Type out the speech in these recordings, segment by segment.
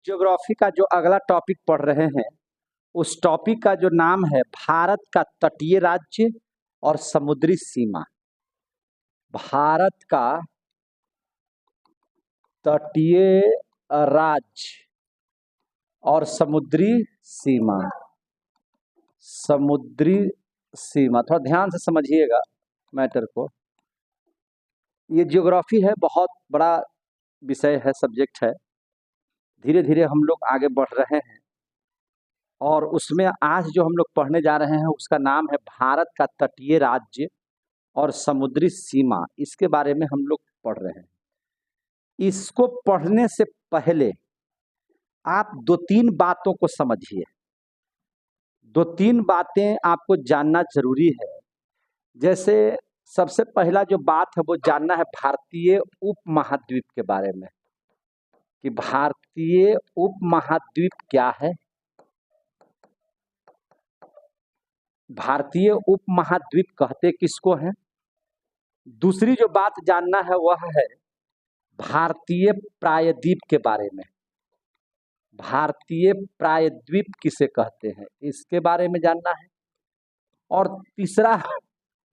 Geography का जो अगला टॉपिक पढ़ रहे हैं उस टॉपिक का जो नाम है भारत का तटीय राज्य और समुद्री सीमा। भारत का तटीय राज्य और समुद्री सीमा। समुद्री सीमा थोड़ा ध्यान से समझिएगा मैटर को। ये ज्योग्राफी है, बहुत बड़ा विषय है, सब्जेक्ट है। धीरे धीरे हम लोग आगे बढ़ रहे हैं और उसमें आज जो हम लोग पढ़ने जा रहे हैं उसका नाम है भारत का तटीय राज्य और समुद्री सीमा। इसके बारे में हम लोग पढ़ रहे हैं। इसको पढ़ने से पहले आप दो तीन बातों को समझिए। दो तीन बातें आपको जानना जरूरी है। जैसे सबसे पहला जो बात है वो जानना है भारतीय उपमहाद्वीप के बारे में कि भारतीय उपमहाद्वीप क्या है। भारतीय उपमहाद्वीप कहते किसको हैं। दूसरी जो बात जानना है वह है भारतीय प्रायद्वीप के बारे में। भारतीय प्रायद्वीप किसे कहते हैं इसके बारे में जानना है। और तीसरा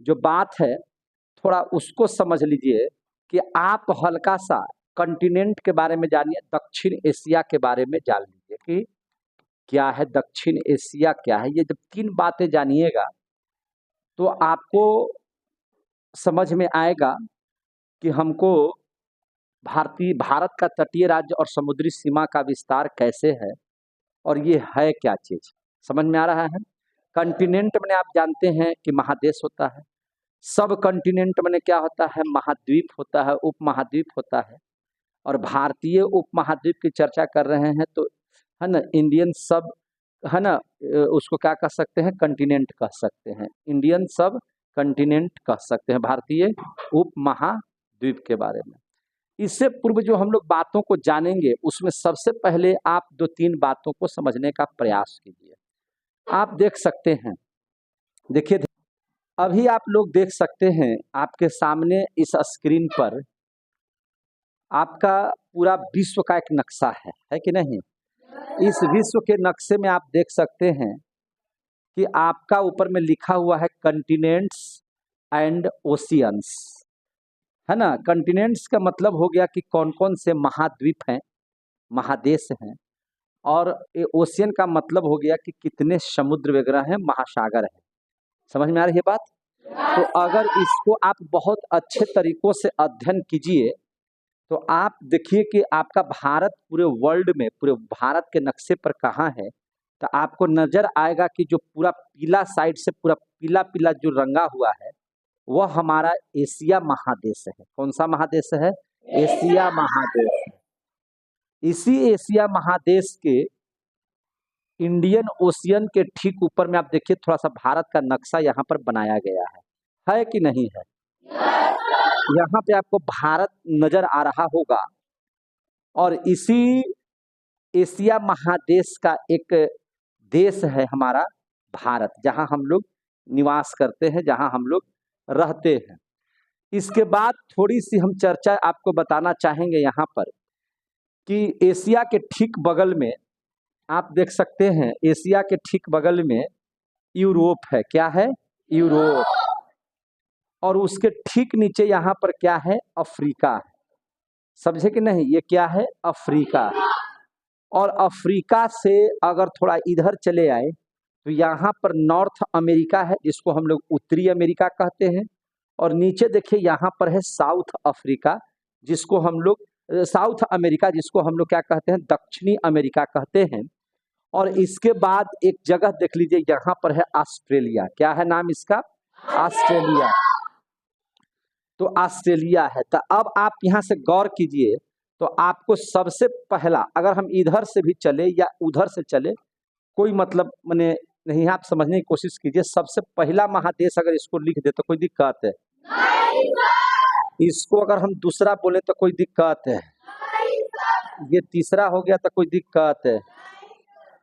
जो बात है थोड़ा उसको समझ लीजिए कि आप हल्का सा कॉन्टिनेंट के बारे में जानिए, दक्षिण एशिया के बारे में जान लीजिए कि क्या है दक्षिण एशिया क्या है। ये जब तीन बातें जानिएगा तो आपको समझ में आएगा कि हमको भारत का तटीय राज्य और समुद्री सीमा का विस्तार कैसे है और ये है क्या चीज। समझ में आ रहा है। कॉन्टिनेंट में आप जानते हैं कि महादेश होता है। सब कॉन्टिनेंट में क्या होता है, महाद्वीप होता है, उपमहाद्वीप होता है। और भारतीय उपमहाद्वीप की चर्चा कर रहे हैं तो है ना, इंडियन सब है ना, उसको क्या कह सकते हैं, कॉन्टिनेंट कह सकते हैं। इंडियन सब कॉन्टिनेंट कह सकते हैं भारतीय उपमहाद्वीप के बारे में। इससे पूर्व जो हम लोग बातों को जानेंगे उसमें सबसे पहले आप दो तीन बातों को समझने का प्रयास कीजिए। आप देख सकते हैं, देखिए अभी आप लोग देख सकते हैं आपके सामने इस स्क्रीन पर आपका पूरा विश्व का एक नक्शा है कि नहीं। इस विश्व के नक्शे में आप देख सकते हैं कि आपका ऊपर में लिखा हुआ है कॉन्टिनेंट्स एंड ओशियंस, है ना। कॉन्टिनेंट्स का मतलब हो गया कि कौन कौन से महाद्वीप हैं, महादेश हैं। और ओशियन का मतलब हो गया कि कितने समुद्र वगैरह हैं, महासागर हैं। समझ में आ रही है बात। तो अगर इसको आप बहुत अच्छे तरीकों से अध्ययन कीजिए तो आप देखिए कि आपका भारत पूरे वर्ल्ड में, पूरे भारत के नक्शे पर कहाँ है। तो आपको नजर आएगा कि जो पूरा पीला साइड से पूरा पीला पीला जो रंगा हुआ है वह हमारा एशिया महादेश है। कौन सा महादेश है, एशिया महादेश। इसी एशिया महादेश के इंडियन ओशियन के ठीक ऊपर में आप देखिए थोड़ा सा भारत का नक्शा यहाँ पर बनाया गया है कि नहीं है। यहाँ पे आपको भारत नजर आ रहा होगा और इसी एशिया महादेश का एक देश है हमारा भारत, जहाँ हम लोग निवास करते हैं, जहाँ हम लोग रहते हैं। इसके बाद थोड़ी सी हम चर्चा आपको बताना चाहेंगे यहाँ पर कि एशिया के ठीक बगल में आप देख सकते हैं, एशिया के ठीक बगल में यूरोप है। क्या है, यूरोप। और उसके ठीक नीचे यहाँ पर क्या है, अफ्रीका है। समझे कि नहीं, ये क्या है, अफ्रीका। और अफ्रीका से अगर थोड़ा इधर चले आए तो यहाँ पर नॉर्थ अमेरिका है जिसको हम लोग उत्तरी अमेरिका कहते हैं। और नीचे देखिए यहाँ पर है साउथ अफ्रीका जिसको हम लोग साउथ अमेरिका जिसको हम लोग क्या कहते हैं, दक्षिणी अमेरिका कहते हैं। और इसके बाद एक जगह देख लीजिए यहाँ पर है ऑस्ट्रेलिया। क्या है नाम इसका, ऑस्ट्रेलिया। तो ऑस्ट्रेलिया है। तो अब आप यहाँ से गौर कीजिए तो आपको सबसे पहला, अगर हम इधर से भी चले या उधर से चले कोई मतलब मने नहीं, आप समझने की कोशिश कीजिए। सबसे पहला महादेश अगर इसको लिख दे तो कोई दिक्कत है, इसको अगर हम दूसरा बोले तो कोई दिक्कत है, ये तीसरा हो गया तो कोई दिक्कत है,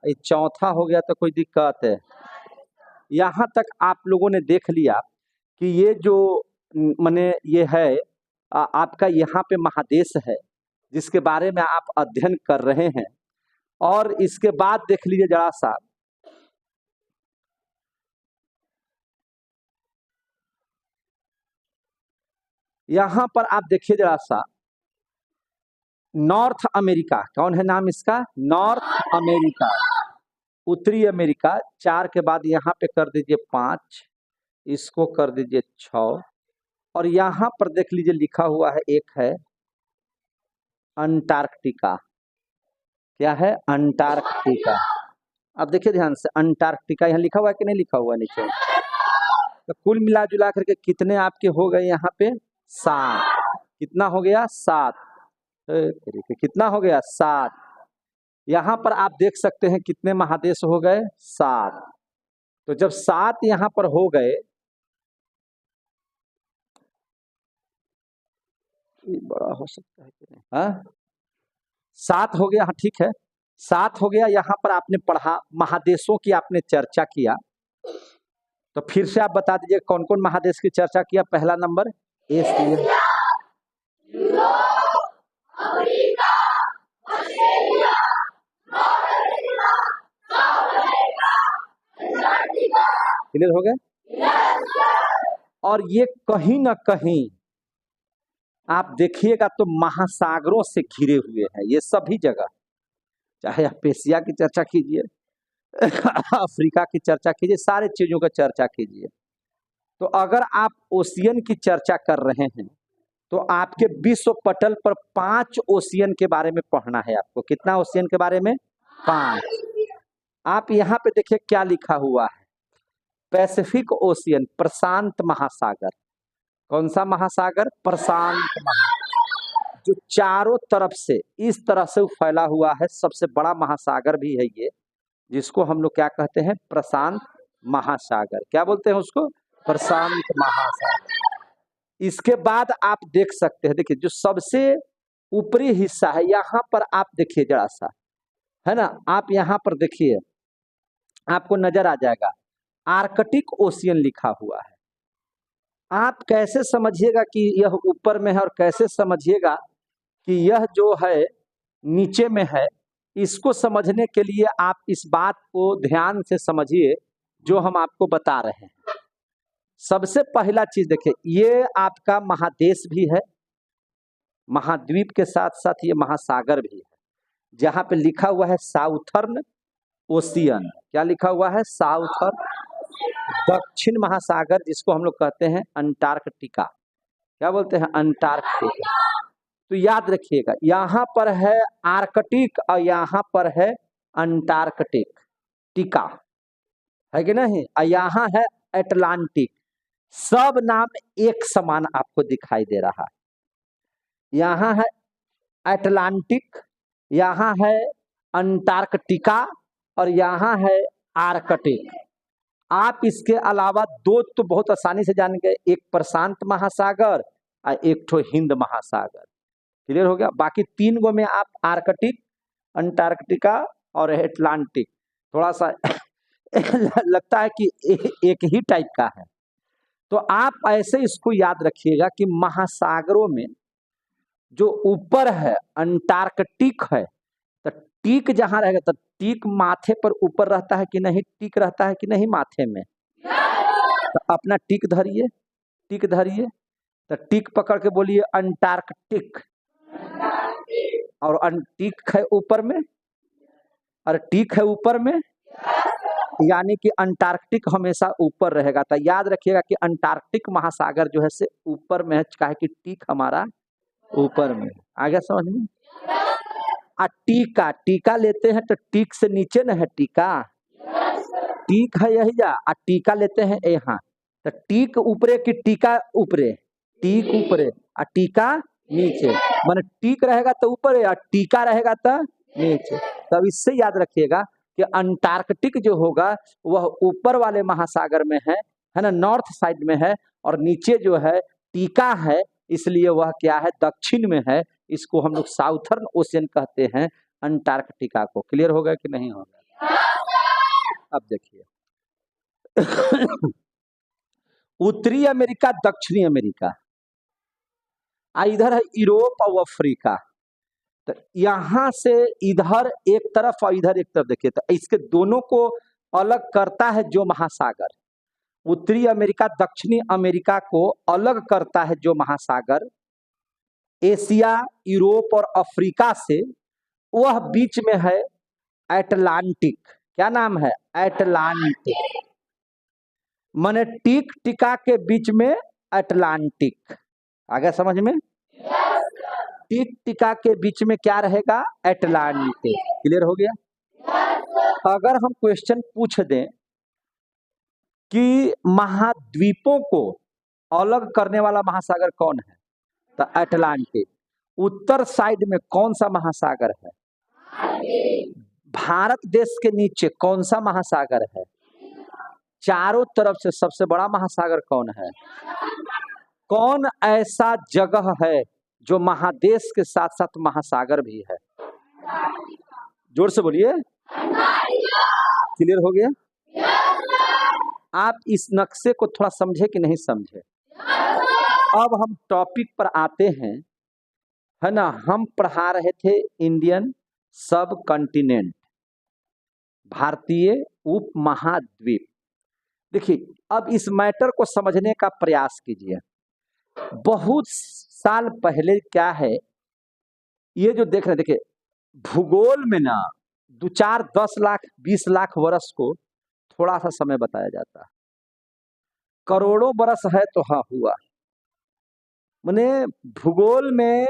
ये चौथा हो गया तो कोई दिक्कत है। यहाँ तक आप लोगों ने देख लिया कि ये जो मने ये है आपका यहाँ पे महादेश है जिसके बारे में आप अध्ययन कर रहे हैं। और इसके बाद देख लीजिए जरा सा, यहां पर आप देखिए जरा सा, नॉर्थ अमेरिका, कौन है नाम इसका? नॉर्थ अमेरिका, उत्तरी अमेरिका। 4 के बाद यहाँ पे कर दीजिए 5, इसको कर दीजिए 6, और यहाँ पर देख लीजिए लिखा हुआ है, एक है अंटार्कटिका। क्या है? अंटार्कटिका। अब देखिए ध्यान से, अंटार्कटिका यहाँ लिखा हुआ है कि नहीं लिखा हुआ नीचे? तो कुल मिला जुला करके कितने आपके हो गए यहाँ पे? 7। कितना हो गया? 7। कितना हो गया? 7। यहाँ पर आप देख सकते हैं कितने महादेश हो गए? 7। तो जब 7 यहाँ पर हो गए, बड़ा हो सकता है कि नहीं? हाँ, 7 हो गया। हाँ ठीक है, 7 हो गया। यहाँ पर आपने पढ़ा, महादेशों की आपने चर्चा किया, तो फिर से आप बता दीजिए कौन कौन महादेश की चर्चा किया। पहला नंबर एशिया, क्लियर हो गए? और ये कहीं ना कहीं आप देखिएगा तो महासागरों से घिरे हुए हैं ये सभी जगह। चाहे आप एशिया की चर्चा कीजिए, अफ्रीका की चर्चा कीजिए, सारे चीजों का चर्चा कीजिए। तो अगर आप ओशियन की चर्चा कर रहे हैं तो आपके विश्व पटल पर 5 ओशियन के बारे में पढ़ना है आपको। कितना ओशियन के बारे में? 5। आप यहाँ पे देखिए क्या लिखा हुआ है, पैसिफिक ओशियन, प्रशांत महासागर। कौन सा महासागर? प्रशांत महासागर, जो चारों तरफ से इस तरह से फैला हुआ है, सबसे बड़ा महासागर भी है ये, जिसको हम लोग क्या कहते हैं? प्रशांत महासागर। क्या बोलते हैं उसको? प्रशांत महासागर। इसके बाद आप देख सकते हैं, देखिए जो सबसे ऊपरी हिस्सा है, यहाँ पर आप देखिए जरा सा, है ना, आप यहाँ पर देखिए, आपको नजर आ जाएगा आर्कटिक ओशियन लिखा हुआ है। आप कैसे समझिएगा कि यह ऊपर में है और कैसे समझिएगा कि यह जो है नीचे में है? इसको समझने के लिए आप इस बात को ध्यान से समझिए जो हम आपको बता रहे हैं। सबसे पहला चीज देखिए, ये आपका महादेश भी है, महाद्वीप के साथ साथ ये महासागर भी है, जहां पे लिखा हुआ है साउथर्न ओशियन। क्या लिखा हुआ है? साउथर्न, दक्षिण महासागर, जिसको हम लोग कहते हैं अंटार्कटिका। क्या बोलते हैं? अंटार्कटिका। तो याद रखिएगा, यहाँ पर है आर्कटिक और यहाँ पर है अंटार्कटिक टिका, है कि नहीं? और यहाँ है अटलांटिक। सब नाम एक समान आपको दिखाई दे रहा है। यहाँ है अटलांटिक, यहाँ है अंटार्कटिका और यहाँ है आर्कटिक। आप इसके अलावा 2 तो बहुत आसानी से जान गए, एक प्रशांत महासागर और एक ठो हिंद महासागर। क्लियर हो गया? बाकी 3 गो में आप आर्कटिक, अंटार्कटिका और अटलांटिक थोड़ा सा लगता है कि एक ही टाइप का है। तो आप ऐसे इसको याद रखिएगा कि महासागरों में जो ऊपर है अंटार्कटिक है, तो टीक जहां रहेगा, तो टीक माथे पर ऊपर रहता है कि नहीं? टीक रहता है कि नहीं माथे में? तो अपना टीक धरिए, टीक धरिए, तो टीक पकड़ के बोलिए अंटार्कटिक, और टीक है ऊपर में, और टीक है ऊपर में, यानी कि अंटार्कटिक हमेशा ऊपर रहेगा। तो याद रखिएगा कि अंटार्कटिक महासागर जो है से ऊपर में है, काहे कि टीक हमारा ऊपर में। आ गया समझ में? टीका, टीका लेते हैं तो टीक से नीचे न है टीका, टीक है यही जा, टीका लेते हैं यहाँ, तो टीक ऊपरे की टीका ऊपरे, टीक ऊपरे और टीका नीचे, माने टीक रहेगा तो ऊपर है और टीका रहेगा तो नीचे। तब इससे याद रखिएगा कि अंटार्कटिक जो होगा वह ऊपर वाले महासागर में है ना, नॉर्थ साइड में है, और नीचे जो है टीका है, इसलिए वह क्या है? दक्षिण में है। इसको हम लोग साउथर्न ओशियन कहते हैं, अंटार्कटिका को। क्लियर हो गया कि नहीं हो गया? अब देखिए उत्तरी अमेरिका, दक्षिणी अमेरिका, इधर है यूरोप और अफ्रीका। तो यहां से इधर एक तरफ और इधर एक तरफ देखिए, तो इसके दोनों को अलग करता है जो महासागर। उत्तरी अमेरिका दक्षिणी अमेरिका को अलग करता है जो महासागर, एशिया यूरोप और अफ्रीका से, वह बीच में है अटलांटिक। क्या नाम है? अटलांटिक। माने टिक टिका के बीच में अटलांटिक। आगे समझ में? टिक टिका के बीच में क्या रहेगा? अटलांटिक। क्लियर हो गया? अगर हम क्वेश्चन पूछ दें कि महाद्वीपों को अलग करने वाला महासागर कौन है, तो अटलांटिक। उत्तर साइड में कौन सा महासागर है? भारत देश के नीचे कौन सा महासागर है? चारों तरफ से सबसे बड़ा महासागर कौन है? कौन ऐसा जगह है जो महादेश के साथ साथ महासागर भी है? जोर से बोलिए। क्लियर हो गया? आप इस नक्शे को थोड़ा समझे कि नहीं समझे? अब हम टॉपिक पर आते हैं, है ना। हम पढ़ा रहे थे इंडियन सब कॉन्टिनेंट, भारतीय उप महाद्वीप। देखिए, अब इस मैटर को समझने का प्रयास कीजिए। बहुत साल पहले क्या है, ये जो देख रहे, देखिए भूगोल में ना 2, 4, 10 लाख 20 लाख वर्ष को थोड़ा सा समय बताया जाता है। करोड़ों बरस है तो हाँ हुआ। माने भूगोल में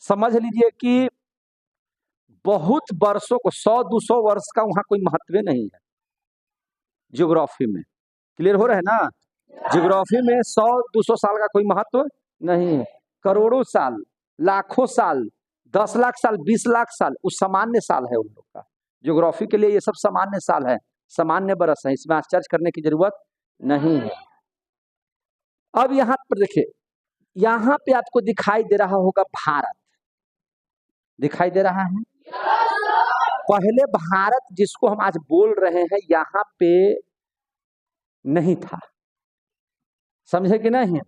समझ लीजिए कि बहुत वर्षों को 100-200 वर्ष का वहां कोई महत्व नहीं है ज्योग्राफी में। क्लियर हो रहा है ना? ज्योग्राफी में 100-200 साल का कोई महत्व नहीं है। करोड़ों साल, लाखों साल, 10 लाख साल, 20 लाख साल, उस सामान्य साल है उन लोग का। ज्योग्राफी के लिए ये सब सामान्य साल है, सामान्य बरस है, इसमें आश्चर्य करने की जरूरत नहीं है। अब यहाँ पर देखिए, यहाँ पे आपको दिखाई दे रहा होगा भारत, दिखाई दे रहा है। पहले भारत जिसको हम आज बोल रहे हैं यहाँ पे नहीं था, समझे कि नहीं?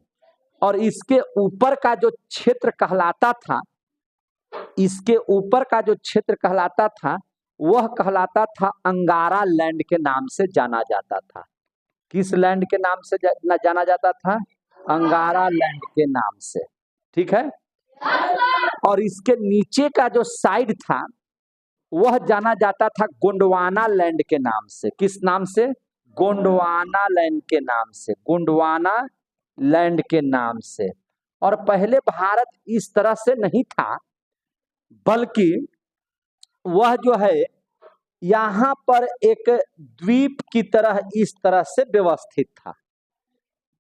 और इसके ऊपर का जो क्षेत्र कहलाता था, इसके ऊपर का जो क्षेत्र कहलाता था, वह कहलाता था अंगारा लैंड के नाम से जाना जाता था। किस लैंड के नाम से जाना जाता था? अंगारा लैंड के नाम से। ठीक है। और इसके नीचे का जो साइड था वह जाना जाता था गोंडवाना लैंड के नाम से। किस नाम से? गोंडवाना लैंड के नाम से, गोंडवाना लैंड के नाम से। और पहले भारत इस तरह से नहीं था, बल्कि वह जो है यहाँ पर एक द्वीप की तरह इस तरह से व्यवस्थित था।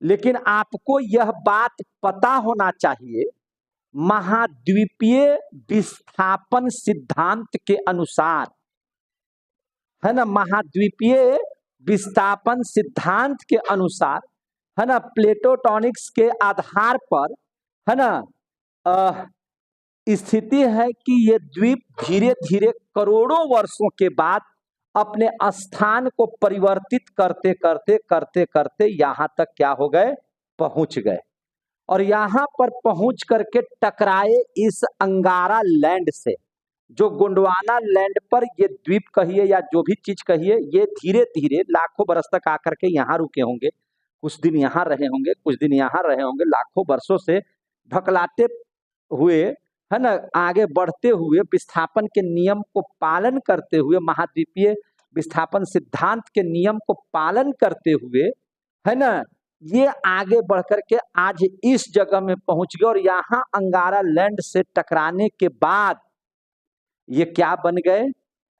लेकिन आपको यह बात पता होना चाहिए, महाद्वीपीय विस्थापन सिद्धांत के अनुसार, है ना, महाद्वीपीय विस्थापन सिद्धांत के अनुसार, है ना, प्लेटोटॉनिक्स के आधार पर, है ना, स्थिति है कि ये द्वीप धीरे धीरे करोड़ों वर्षों के बाद अपने स्थान को परिवर्तित करते करते करते करते यहाँ तक क्या हो गए? पहुंच गए। और यहाँ पर पहुंच करके टकराए इस अंगारा लैंड से, जो गोंडवाना लैंड पर ये द्वीप कहिए या जो भी चीज कहिए, ये धीरे धीरे लाखों बरस तक आकर के यहाँ रुके होंगे, कुछ दिन यहाँ रहे होंगे, कुछ दिन यहाँ रहे होंगे, लाखों वर्षों से ढकलाते हुए, है ना, आगे बढ़ते हुए, विस्थापन के नियम को पालन करते हुए, महाद्वीपीय विस्थापन सिद्धांत के नियम को पालन करते हुए, है ना, ये आगे बढ़कर के आज इस जगह में पहुंच गए। और यहाँ अंगारा लैंड से टकराने के बाद ये क्या बन गए?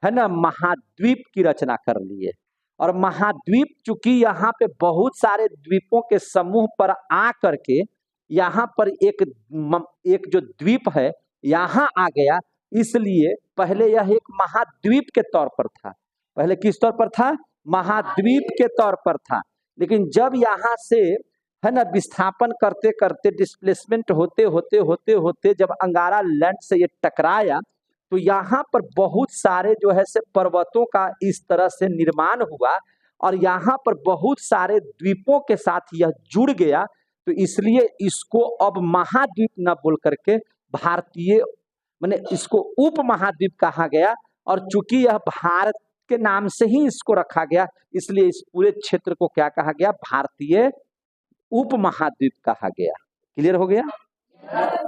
है ना, महाद्वीप की रचना कर लिए। और महाद्वीप चूंकि यहाँ पे बहुत सारे द्वीपों के समूह पर आ करके यहाँ पर एक जो द्वीप है यहाँ आ गया, इसलिए पहले यह एक महाद्वीप के तौर पर था। पहले किस तौर पर था? महाद्वीप के तौर पर था। लेकिन जब यहाँ से, है ना, विस्थापन करते करते, डिस्प्लेसमेंट होते होते होते होते जब अंगारा लैंड से ये टकराया, तो यहाँ पर बहुत सारे जो है से पर्वतों का इस तरह से निर्माण हुआ और यहाँ पर बहुत सारे द्वीपों के साथ यह जुड़ गया। तो इसलिए इसको अब महाद्वीप न बोल करके भारतीय मैंने इसको उप महाद्वीप कहा गया, और चूंकि यह भारत के नाम से ही इसको रखा गया, इसलिए इस पूरे क्षेत्र को क्या कहा गया? भारतीय उप महाद्वीप कहा गया। क्लियर हो गया?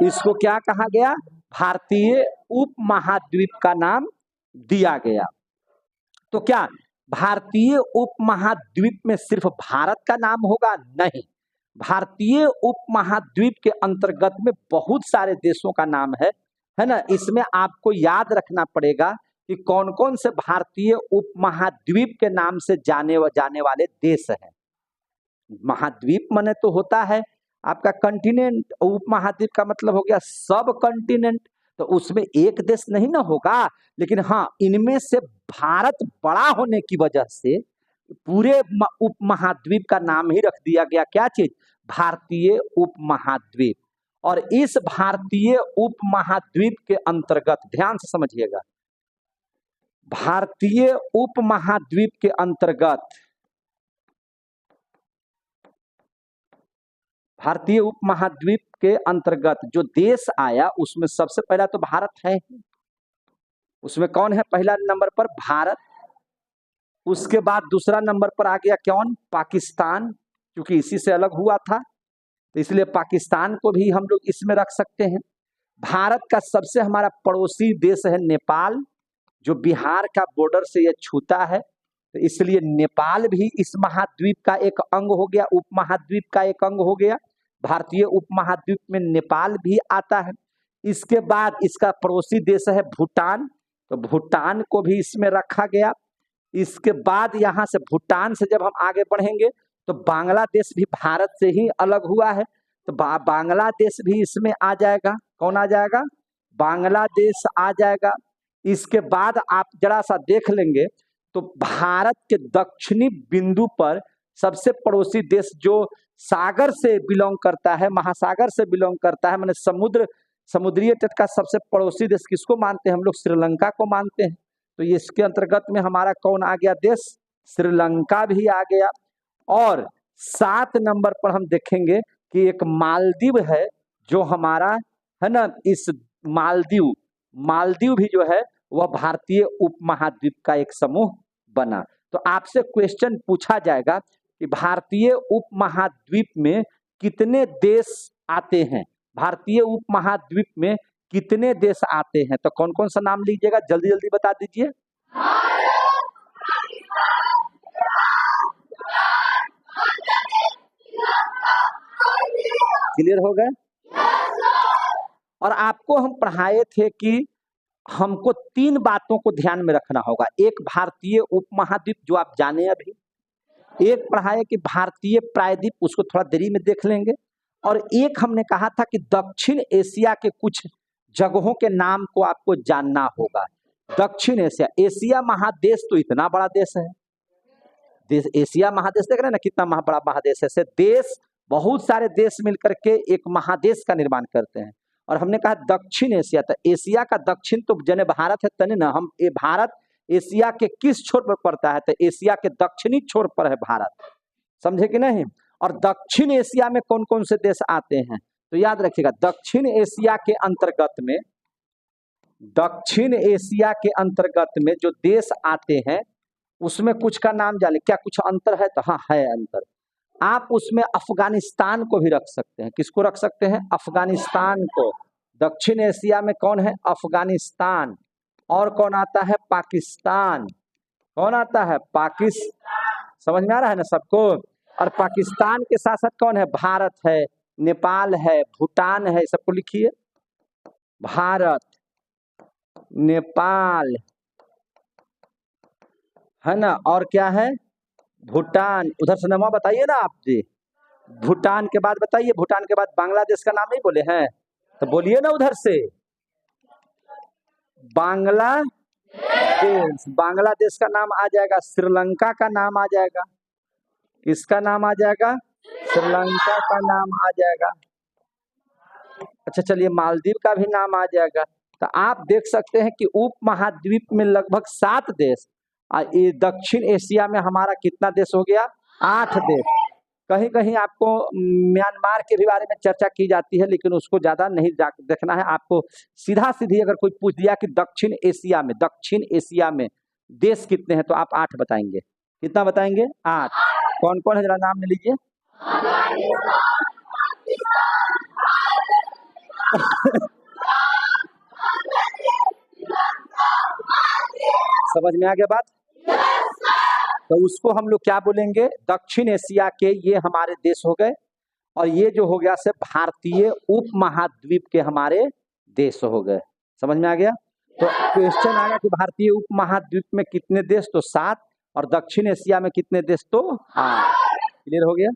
इसको क्या कहा गया? भारतीय उप महाद्वीप का नाम दिया गया। तो क्या भारतीय उप महाद्वीप में सिर्फ भारत का नाम होगा? नहीं, भारतीय उप महाद्वीप के अंतर्गत में बहुत सारे देशों का नाम है ना। इसमें आपको याद रखना पड़ेगा कि कौन कौन से भारतीय उप महाद्वीप के नाम से जाने वाले देश हैं। महाद्वीप माने तो होता है आपका कंटिनेंट, उप महाद्वीप का मतलब हो गया सब कंटिनेंट, तो उसमें एक देश नहीं ना होगा। लेकिन हाँ, इनमें से भारत बड़ा होने की वजह से पूरे उप महाद्वीप का नाम ही रख दिया गया। क्या चीज? भारतीय उप महाद्वीप। और इस भारतीय उप महाद्वीप के अंतर्गत, ध्यान से समझिएगा, भारतीय उप महाद्वीप के अंतर्गत, भारतीय उप महाद्वीप के अंतर्गत जो देश आया उसमें सबसे पहला तो भारत है। उसमें कौन है पहला नंबर पर? भारत। उसके बाद दूसरा नंबर पर आ गया कौन? पाकिस्तान, क्योंकि इसी से अलग हुआ था, तो इसलिए पाकिस्तान को भी हम लोग इसमें रख सकते हैं। भारत का सबसे हमारा पड़ोसी देश है नेपाल, जो बिहार का बॉर्डर से ये छूता है, तो इसलिए नेपाल भी इस महाद्वीप का एक अंग हो गया, उप महाद्वीप का एक अंग हो गया। भारतीय उप महाद्वीप में नेपाल भी आता है। इसके बाद इसका पड़ोसी देश है भूटान, तो भूटान को भी इसमें रखा गया। इसके बाद यहाँ से भूटान से जब हम आगे बढ़ेंगे तो बांग्लादेश भी भारत से ही अलग हुआ है, तो बांग्लादेश भी इसमें आ जाएगा। कौन आ जाएगा? बांग्लादेश आ जाएगा। इसके बाद आप जरा सा देख लेंगे तो भारत के दक्षिणी बिंदु पर सबसे पड़ोसी देश जो सागर से बिलोंग करता है, महासागर से बिलोंग करता है, माने समुद्रीय तट का सबसे पड़ोसी देश किसको मानते हैं हम लोग? श्रीलंका को मानते हैं। तो ये इसके अंतर्गत में हमारा कौन आ गया देश? श्रीलंका भी आ गया। और 7 नंबर पर हम देखेंगे कि एक मालदीव है जो हमारा है ना, इस मालदीव भी जो है वह भारतीय उप महाद्वीप का एक समूह बना। तो आपसे क्वेश्चन पूछा जाएगा कि भारतीय उप महाद्वीप में कितने देश आते हैं? भारतीय उप महाद्वीप में कितने देश आते हैं? तो कौन कौन सा नाम लीजिएगा? जल्दी जल्दी बता दीजिए। क्लियर हो गए? और आपको हम पढ़ाए थे कि हमको 3 बातों को ध्यान में रखना होगा। एक भारतीय उप महाद्वीप जो आप जाने अभी, एक पढ़ाए कि भारतीय प्रायद्वीप, उसको थोड़ा देरी में देख लेंगे, और एक हमने कहा था कि दक्षिण एशिया के कुछ जगहों के नाम को आपको जानना होगा। दक्षिण एशिया, एशिया महादेश तो इतना बड़ा देश है, एशिया महादेश देख रहे हैं ना कितना बड़ा महादेश है। से देश, बहुत सारे देश मिलकर के एक महादेश का निर्माण करते हैं। और हमने कहा दक्षिण एशिया, तो एशिया का दक्षिण तो जने भारत है तने ना, हम ये भारत एशिया के किस छोर पर पड़ता है? तो एशिया के दक्षिणी छोर पर है भारत, समझे कि नहीं? और दक्षिण एशिया में कौन कौन से देश आते हैं? तो याद रखिएगा, दक्षिण एशिया के अंतर्गत में, दक्षिण एशिया के अंतर्गत में जो देश आते हैं उसमें कुछ का नाम जाने, क्या कुछ अंतर है? तो हाँ है अंतर। आप उसमें अफगानिस्तान को भी रख सकते हैं। किसको रख सकते हैं? अफगानिस्तान को। दक्षिण एशिया में कौन है? अफगानिस्तान। और कौन आता है? पाकिस्तान। कौन आता है? पाकिस्तान। समझ में आ रहा है ना सबको? और पाकिस्तान के साथ साथ कौन है? भारत है, नेपाल है, भूटान है, सबको लिखिए। भारत, नेपाल है ना, और क्या है? भूटान। उधर से नाम बताइए ना आप जी। भूटान के बाद बताइए, भूटान के बाद बांग्लादेश का नाम नहीं बोले हैं तो बोलिए ना उधर से। बांग्लादेश, बांग्लादेश का नाम आ जाएगा। श्रीलंका का नाम आ जाएगा। किसका नाम आ जाएगा? श्रीलंका का नाम आ जाएगा। अच्छा चलिए, मालदीव का भी नाम आ जाएगा। तो आप देख सकते हैं कि उप महाद्वीप में लगभग 7 देश, दक्षिण एशिया में हमारा कितना देश हो गया? 8 देश। कहीं कहीं आपको म्यांमार के भी बारे में चर्चा की जाती है, लेकिन उसको ज्यादा नहीं देखना है आपको। सीधा सीधी अगर कोई पूछ दिया कि दक्षिण एशिया में देश कितने हैं, तो आप 8 बताएंगे। कितना बताएंगे? 8। कौन कौन है, जरा नाम ले लीजिए। समझ में आ गया बात? तो उसको हम लोग क्या बोलेंगे? दक्षिण एशिया के ये हमारे देश हो गए, और ये जो हो गया से भारतीय उपमहाद्वीप के हमारे देश हो गए। समझ में आ गया? तो क्वेश्चन आएगा कि भारतीय उपमहाद्वीप में कितने देश, तो 7, और दक्षिण एशिया में कितने देश, तो 8। क्लियर हो गया?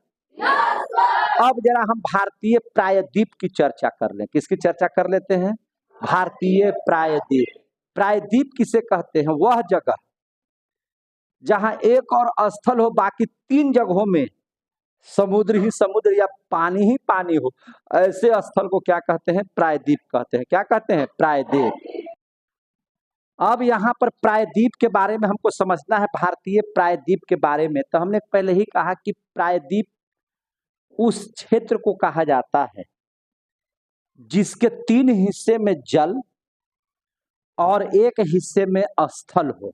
अब जरा हम भारतीय प्रायद्वीप की चर्चा कर लें। किसकी चर्चा कर लेते हैं? भारतीय प्रायद्वीप। प्रायद्वीप किसे कहते हैं? वह जगह जहां एक और स्थल हो, बाकी 3 जगहों में समुद्र ही समुद्र या पानी ही पानी हो, ऐसे स्थल को क्या कहते हैं? प्रायद्वीप कहते हैं। क्या कहते हैं? प्रायद्वीप। अब यहाँ पर प्रायद्वीप के बारे में हमको समझना है, भारतीय प्रायद्वीप के बारे में। तो हमने पहले ही कहा कि प्रायद्वीप उस क्षेत्र को कहा जाता है जिसके 3 हिस्से में जल और 1 हिस्से में स्थल हो।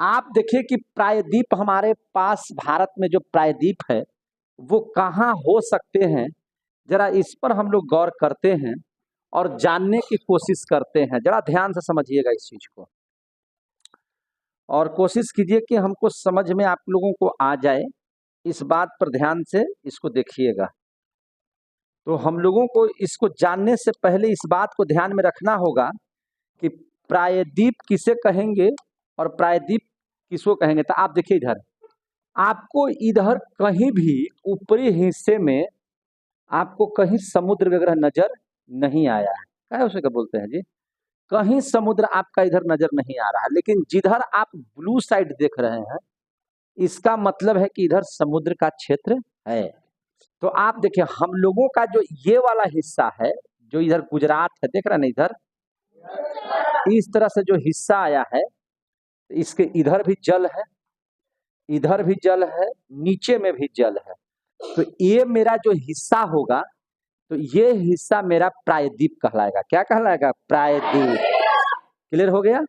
आप देखिए कि प्रायद्वीप हमारे पास भारत में जो प्रायद्वीप है वो कहाँ हो सकते हैं, जरा इस पर हम लोग गौर करते हैं और जानने की कोशिश करते हैं। जरा ध्यान से समझिएगा इस चीज को, और कोशिश कीजिए कि हमको समझ में आप लोगों को आ जाए। इस बात पर ध्यान से इसको देखिएगा। तो हम लोगों को इसको जानने से पहले इस बात को ध्यान में रखना होगा कि प्रायद्वीप किसे कहेंगे और प्रायद्वीप किसको कहेंगे। तो आप देखिए इधर, आपको इधर कहीं भी ऊपरी हिस्से में आपको कहीं समुद्र वगैरह नजर नहीं आया है। क्या है उसे क्या बोलते हैं जी? कहीं समुद्र आपका इधर नजर नहीं आ रहा है, लेकिन जिधर आप ब्लू साइड देख रहे हैं इसका मतलब है कि इधर समुद्र का क्षेत्र है। तो आप देखिए हम लोगों का जो ये वाला हिस्सा है, जो इधर गुजरात है, देख रहे हैं ना, इधर इस तरह से जो हिस्सा आया है, इसके इधर भी जल है, इधर भी जल है, नीचे में भी जल है। तो ये मेरा जो हिस्सा होगा, तो ये हिस्सा मेरा प्रायद्वीप कहलाएगा। क्या कहलाएगा? प्रायद्वीप। क्लियर हो गया?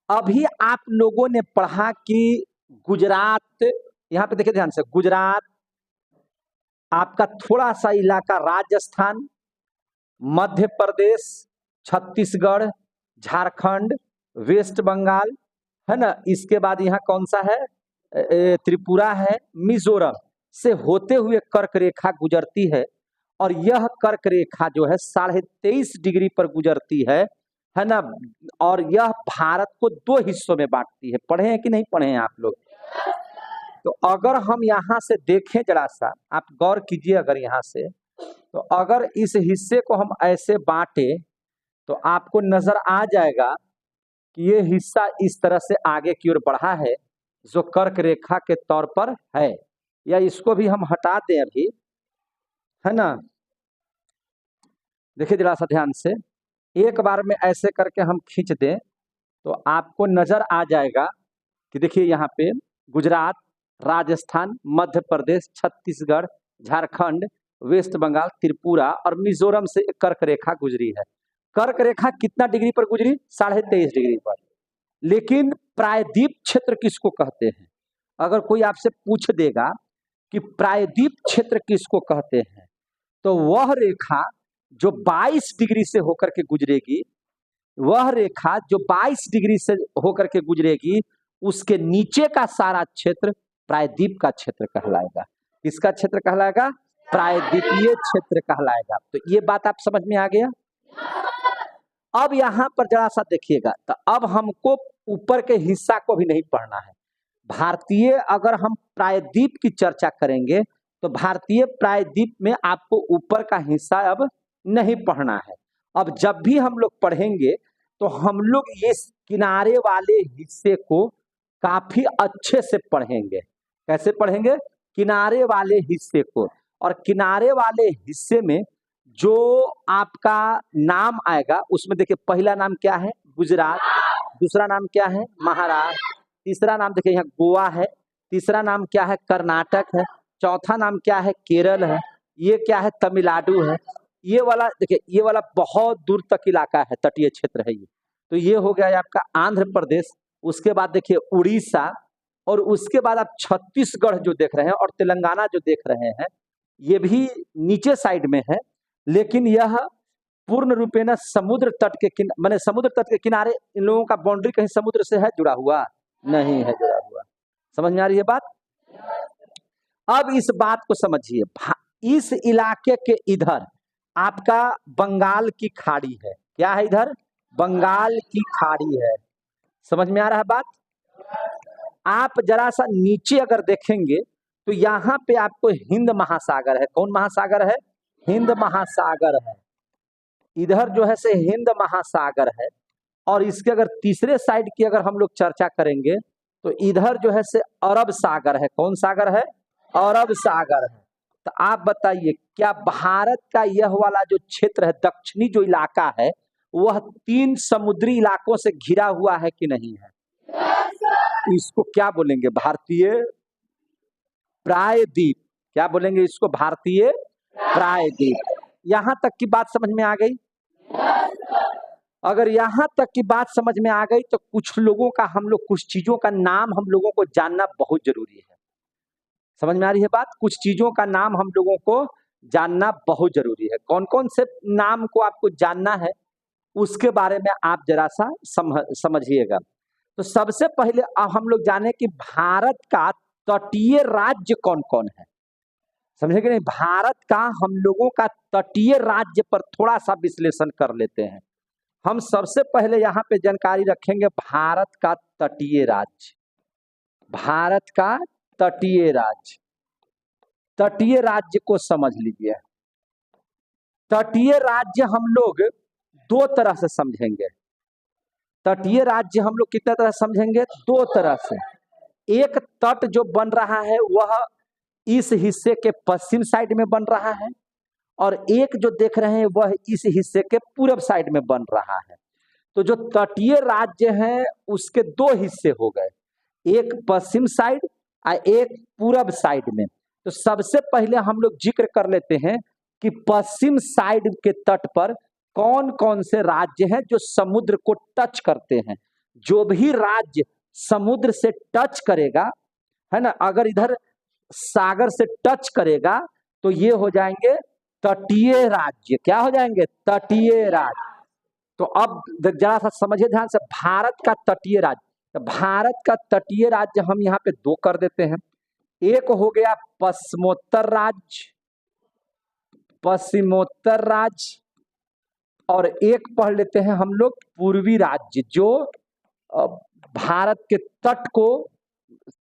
अभी आप लोगों ने पढ़ा कि गुजरात, यहां पे देखिए ध्यान से, गुजरात, आपका थोड़ा सा इलाका राजस्थान, मध्य प्रदेश, छत्तीसगढ़, झारखंड, वेस्ट बंगाल, है ना। इसके बाद यहाँ कौन सा है? त्रिपुरा है, मिजोरम से होते हुए कर्क रेखा गुजरती है, और यह कर्क रेखा जो है 23.5 डिग्री पर गुजरती है ना। और यह भारत को 2 हिस्सों में बांटती है। पढ़े हैं कि नहीं पढ़े हैं आप लोग? तो अगर हम यहाँ से देखें, जरा सा आप गौर कीजिए, अगर यहाँ से, तो अगर इस हिस्से को हम ऐसे बांटे तो आपको नजर आ जाएगा कि ये हिस्सा इस तरह से आगे की ओर बढ़ा है, जो कर्क रेखा के तौर पर है। या इसको भी हम हटा दें अभी, है ना। देखिए जरा सा ध्यान से, एक बार में ऐसे करके हम खींच दें तो आपको नजर आ जाएगा कि देखिए यहाँ पे गुजरात, राजस्थान, मध्य प्रदेश, छत्तीसगढ़, झारखंड, वेस्ट बंगाल, त्रिपुरा और मिजोरम से एक कर्क रेखा गुजरी है। कर्क रेखा कितना डिग्री पर गुजरी? 23.5 डिग्री पर। लेकिन प्रायद्वीप क्षेत्र किसको कहते हैं? अगर कोई आपसे पूछ देगा कि प्रायद्वीप क्षेत्र किसको कहते हैं, तो वह रेखा जो 22 डिग्री से होकर के गुजरेगी, वह रेखा जो 22 डिग्री से होकर के गुजरेगी, उसके नीचे का सारा क्षेत्र प्रायद्वीप का क्षेत्र कहलाएगा। किसका क्षेत्र कहलाएगा? प्रायद्वीपीय क्षेत्र कहलाएगा। तो ये बात आप समझ में आ गया। अब यहाँ पर जरा सा देखिएगा, तो अब हमको ऊपर के हिस्सा को भी नहीं पढ़ना है। भारतीय, अगर हम प्रायद्वीप की चर्चा करेंगे तो भारतीय प्रायद्वीप में आपको ऊपर का हिस्सा अब नहीं पढ़ना है। अब जब भी हम लोग पढ़ेंगे तो हम लोग ये किनारे वाले हिस्से को काफी अच्छे से पढ़ेंगे। कैसे पढ़ेंगे? किनारे वाले हिस्से को। और किनारे वाले हिस्से में जो आपका नाम आएगा उसमें देखिए, पहला नाम क्या है? गुजरात। दूसरा नाम क्या है? महाराष्ट्र। तीसरा नाम देखिए यहाँ गोवा है। तीसरा नाम क्या है, कर्नाटक है, चौथा नाम क्या है, केरल है, ये क्या है, तमिलनाडु है। ये वाला देखिए, ये वाला बहुत दूर तक इलाका है, तटीय क्षेत्र है ये। तो ये हो गया आपका आंध्र प्रदेश। उसके बाद देखिए उड़ीसा, और उसके बाद आप छत्तीसगढ़ जो देख रहे हैं और तेलंगाना जो देख रहे हैं, ये भी नीचे साइड में है, लेकिन यह पूर्ण रूपेण समुद्र तट के माने समुद्र तट के किनारे इन लोगों का बाउंड्री कहीं समुद्र से है जुड़ा हुआ, नहीं है जुड़ा हुआ। समझ में आ रही है बात? अब इस बात को समझिए, इस इलाके के इधर आपका बंगाल की खाड़ी है। क्या है इधर? बंगाल की खाड़ी है। समझ में आ रहा है बात? आप जरा सा नीचे अगर देखेंगे तो यहाँ पे आपको हिंद महासागर है। कौन महासागर है? हिंद महासागर है। इधर जो है से हिंद महासागर है। और इसके अगर तीसरे साइड की अगर हम लोग चर्चा करेंगे तो इधर जो है से अरब सागर है। कौन सागर है? अरब सागर है। तो आप बताइए, क्या भारत का यह वाला जो क्षेत्र है, दक्षिणी जो इलाका है, वह 3 समुद्री इलाकों से घिरा हुआ है कि नहीं है? इसको क्या बोलेंगे? भारतीय प्रायद्वीप। क्या बोलेंगे इसको? भारतीय प्रायद्वीप। यहां तक की बात समझ में आ गई? अगर यहां तक की बात समझ में आ गई तो कुछ लोगों का हम लोग कुछ चीजों का नाम हम लोगों को जानना बहुत जरूरी है। समझ में आ रही है बात? कुछ चीजों का नाम हम लोगों को जानना बहुत जरूरी है। कौन कौन से नाम को आपको जानना है उसके बारे में आप जरा सा समझिएगा। तो सबसे पहले हम लोग जाने कि भारत का तटीय राज्य कौन कौन है। समझे कि नहीं? भारत का हम लोगों का तटीय राज्य पर थोड़ा सा विश्लेषण कर लेते हैं। हम सबसे पहले यहाँ पे जानकारी रखेंगे भारत का तटीय राज्य। भारत का तटीय राज्य, तटीय राज्य को समझ लीजिए। तटीय राज्य हम लोग 2 तरह से समझेंगे। तटीय राज्य हम लोग कितने तरह समझेंगे? 2 तरह से। एक तट जो बन रहा है वह इस हिस्से के पश्चिम साइड में बन रहा है, और एक जो देख रहे हैं वह इस हिस्से के पूर्व साइड में बन रहा है। तो जो तटीय राज्य है उसके 2 हिस्से हो गए, एक पश्चिम साइड और एक पूर्व साइड में। तो सबसे पहले हम लोग जिक्र कर लेते हैं कि पश्चिम साइड के तट पर कौन कौन से राज्य हैं जो समुद्र को टच करते हैं। जो भी राज्य समुद्र से टच करेगा, है ना, अगर इधर सागर से टच करेगा तो ये हो जाएंगे तटीय राज्य। क्या हो जाएंगे? तटीय राज्य। तो अब जरा सा समझिए ध्यान से, भारत का तटीय राज्य। तो भारत का तटीय राज्य हम यहाँ पे 2 कर देते हैं। एक हो गया पश्चिमोत्तर राज्य, पश्चिमोत्तर राज्य, और एक पढ़ लेते हैं हम लोग पूर्वी राज्य, जो भारत के तट को,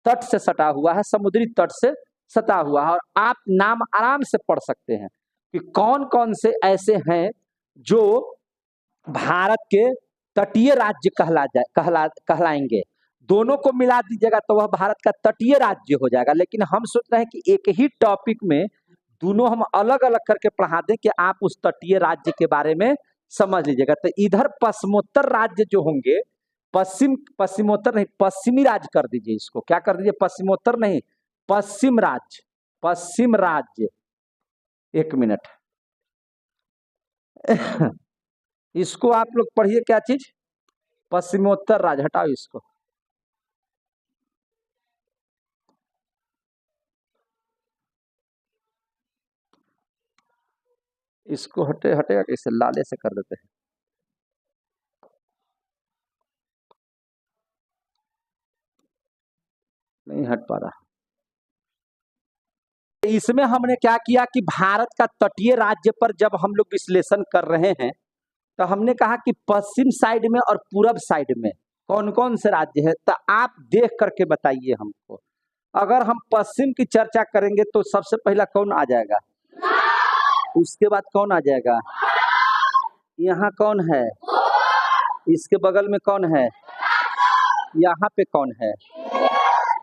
तट से सटा हुआ है, समुद्री तट से सटा हुआ है। और आप नाम आराम से पढ़ सकते हैं कि कौन कौन से ऐसे हैं जो भारत के तटीय राज्य कहलाएंगे। दोनों को मिला दीजिएगा तो वह भारत का तटीय राज्य हो जाएगा। लेकिन हम सोच रहे हैं कि एक ही टॉपिक में दोनों हम अलग अलग करके पढ़ा दें कि आप उस तटीय राज्य के बारे में समझ लीजिएगा। तो इधर पश्चिमोत्तर राज्य जो होंगे, पश्चिमोत्तर नहीं, पश्चिमी राज्य कर दीजिए इसको। क्या कर दीजिए? पश्चिमोत्तर नहीं, पश्चिम राज्य। पश्चिम राज्य, 1 मिनट इसको आप लोग पढ़िए। क्या चीज? पश्चिमोत्तर राज्य। हटाओ इसको। इसको हटेगा कैसे? लाले से कर देते हैं। नहीं हट पा रहा। इसमें हमने क्या किया कि भारत का तटीय राज्य पर जब हम लोग विश्लेषण कर रहे हैं तो हमने कहा कि पश्चिम साइड में और पूर्व साइड में कौन कौन से राज्य है। तो आप देख करके बताइए हमको। अगर हम पश्चिम की चर्चा करेंगे तो सबसे पहला कौन आ जाएगा? उसके बाद कौन आ जाएगा? यहाँ कौन है? इसके बगल में कौन है? यहाँ पे कौन है?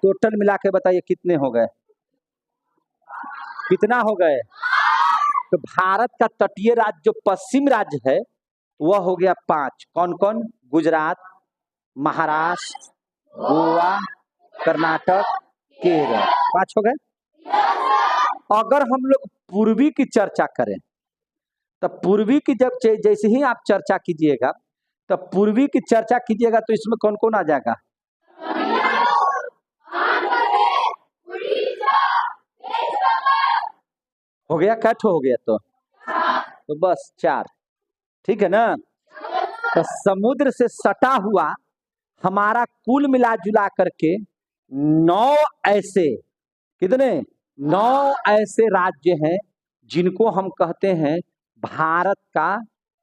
टोटल मिला के बताइए कितने हो गए? कितना हो गए? तो भारत का तटीय राज्य जो पश्चिम राज्य है वह हो गया 5। कौन कौन? गुजरात, महाराष्ट्र, गोवा, कर्नाटक, केरल। पांच हो गए। अगर हम लोग पूर्वी की चर्चा करें तो पूर्वी की जब जैसे ही आप चर्चा कीजिएगा तो पूर्वी की चर्चा कीजिएगा तो इसमें कौन कौन आ जाएगा? हो गया, कैठ हो गया तो बस चार, ठीक है ना। तो समुद्र से सटा हुआ हमारा कुल मिला जुला करके 9 ऐसे, कितने? 9 ऐसे राज्य हैं जिनको हम कहते हैं भारत का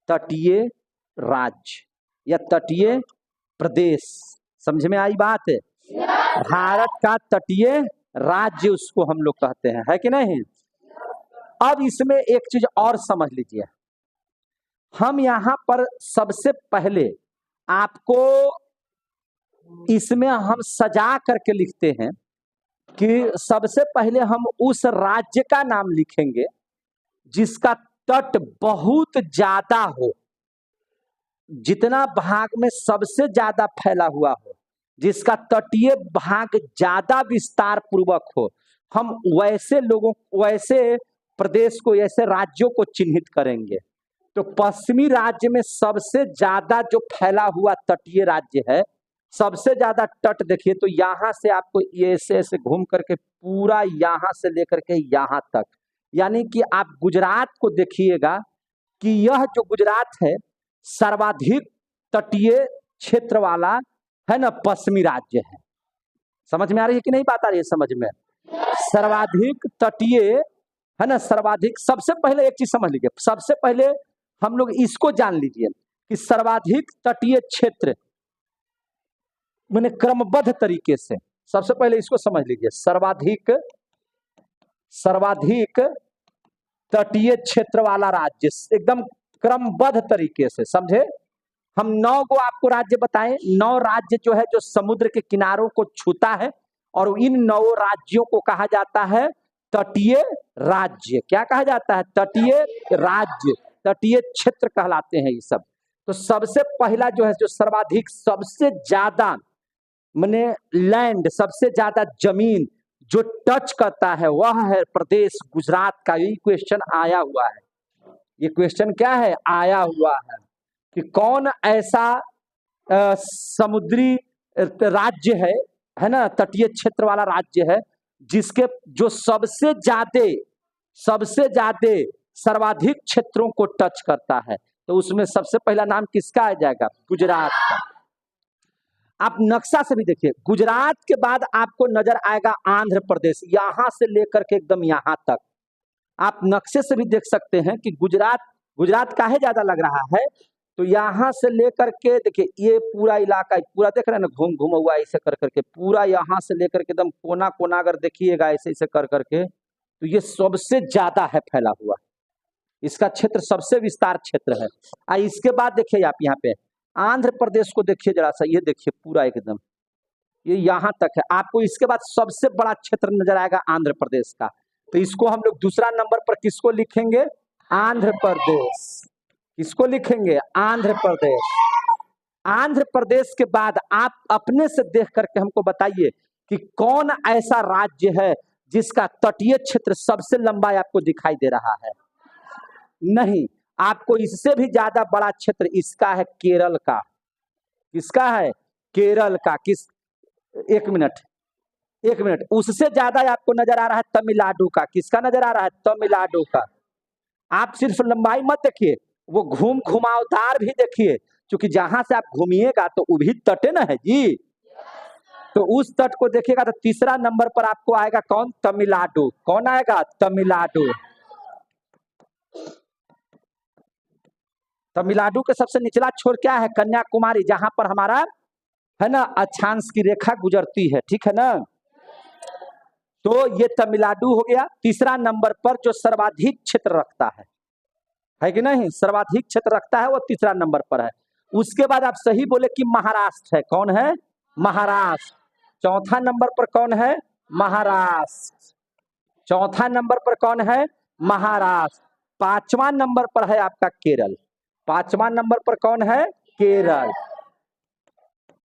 तटीय राज्य या तटीय प्रदेश। समझ में आई बात है? भारत का तटीय राज्य उसको हम लोग कहते हैं, है कि नहीं? अब इसमें एक चीज और समझ लीजिए, हम यहां पर सबसे पहले आपको इसमें हम सजा करके लिखते हैं कि सबसे पहले हम उस राज्य का नाम लिखेंगे जिसका तट बहुत ज्यादा हो, जितना भाग में सबसे ज्यादा फैला हुआ हो, जिसका तटीय भाग ज्यादा विस्तार पूर्वक हो। हम वैसे लोगों, वैसे प्रदेश को, ऐसे राज्यों को चिन्हित करेंगे। तो पश्चिमी राज्य में सबसे ज्यादा जो फैला हुआ तटीय राज्य है, सबसे ज्यादा तट देखिए तो यहां से आपको ऐसे ऐसे घूम करके पूरा यहां से लेकर के यहां तक, यानी कि आप गुजरात को देखिएगा कि यह जो गुजरात है सर्वाधिक तटीय क्षेत्र वाला है ना, पश्चिमी राज्य है। समझ में आ रही है कि नहीं बात आ रही है समझ में? सर्वाधिक तटीय है ना, सर्वाधिक। सबसे पहले एक चीज समझ लीजिए, सबसे पहले हम लोग इसको जान लीजिए कि सर्वाधिक तटीय क्षेत्र मैंने क्रमबद्ध तरीके से, सबसे पहले इसको समझ लीजिए, सर्वाधिक तटीय क्षेत्र वाला राज्य एकदम क्रमबद्ध तरीके से समझे। हम 9 को आपको राज्य बताएं, 9 राज्य जो है जो समुद्र के किनारों को छूता है, और इन 9 राज्यों को कहा जाता है तटीय राज्य। क्या कहा जाता है? तटीय राज्य, तटीय क्षेत्र कहलाते हैं ये सब। तो सबसे पहला जो है, जो सर्वाधिक, सबसे ज्यादा माने लैंड, सबसे ज्यादा जमीन जो टच करता है वह है प्रदेश गुजरात का। यही क्वेश्चन आया हुआ है, ये क्वेश्चन क्या है? आया हुआ है कि कौन ऐसा समुद्री राज्य है ना, तटीय क्षेत्र वाला राज्य है जिसके जो सबसे ज्यादा सर्वाधिक क्षेत्रों को टच करता है। तो उसमें सबसे पहला नाम किसका आ जाएगा? गुजरात का। आप नक्शा से भी देखिए, गुजरात के बाद आपको नजर आएगा आंध्र प्रदेश, यहां से लेकर के एकदम यहां तक। आप नक्शे से भी देख सकते हैं कि गुजरात काहे ज्यादा लग रहा है, तो यहां से लेकर के देखिए ये पूरा इलाका, पूरा देख रहे हैं ना, घूम हुआ ऐसे कर करके पूरा यहां से लेकर के एकदम कोना कोना अगर देखिएगा ऐसे ऐसे कर करके, तो ये सबसे ज्यादा है फैला हुआ, इसका क्षेत्र सबसे विस्तार क्षेत्र है। इसके बाद देखिए आप यहाँ पे आंध्र प्रदेश को देखिए जरा सा, ये देखिए पूरा एकदम ये यहाँ तक है। आपको इसके बाद सबसे बड़ा क्षेत्र नजर आएगा आंध्र प्रदेश का। तो इसको हम लोग दूसरा नंबर पर किसको लिखेंगे? आंध्र प्रदेश। किसको लिखेंगे? आंध्र प्रदेश। आंध्र प्रदेश के बाद आप अपने से देख करके हमको बताइए कि कौन ऐसा राज्य है जिसका तटीय क्षेत्र सबसे लंबा आपको दिखाई दे रहा है? नहीं, आपको इससे भी ज्यादा बड़ा क्षेत्र इसका है, केरल का। किसका है? केरल का। किस? एक मिनट, उससे ज्यादा आपको नजर आ रहा है तमिलनाडु का। किसका नजर आ रहा है? तमिलनाडु का। आप सिर्फ लंबाई मत देखिए, वो घुमावदार भी देखिए, क्योंकि जहां से आप घूमिएगा तो वो भी तट न है जी, तो उस तट को देखिएगा। तो तीसरा नंबर पर आपको आएगा कौन? तमिलनाडु। कौन आएगा? तमिलनाडु। तमिलनाडु के सबसे निचला छोर क्या है? कन्याकुमारी, जहां पर हमारा है ना अक्षांश की रेखा गुजरती है, ठीक है ना। तो ये तमिलनाडु हो गया तीसरा नंबर पर, जो सर्वाधिक क्षेत्र रखता है कि नहीं? सर्वाधिक क्षेत्र रखता है, वो तीसरा नंबर पर है। उसके बाद आप सही बोले कि महाराष्ट्र है। कौन है? महाराष्ट्र। चौथा नंबर पर कौन है? महाराष्ट्र। चौथा नंबर पर कौन है? महाराष्ट्र। पांचवा नंबर पर है आपका केरल। पांचवा नंबर पर कौन है? केरल।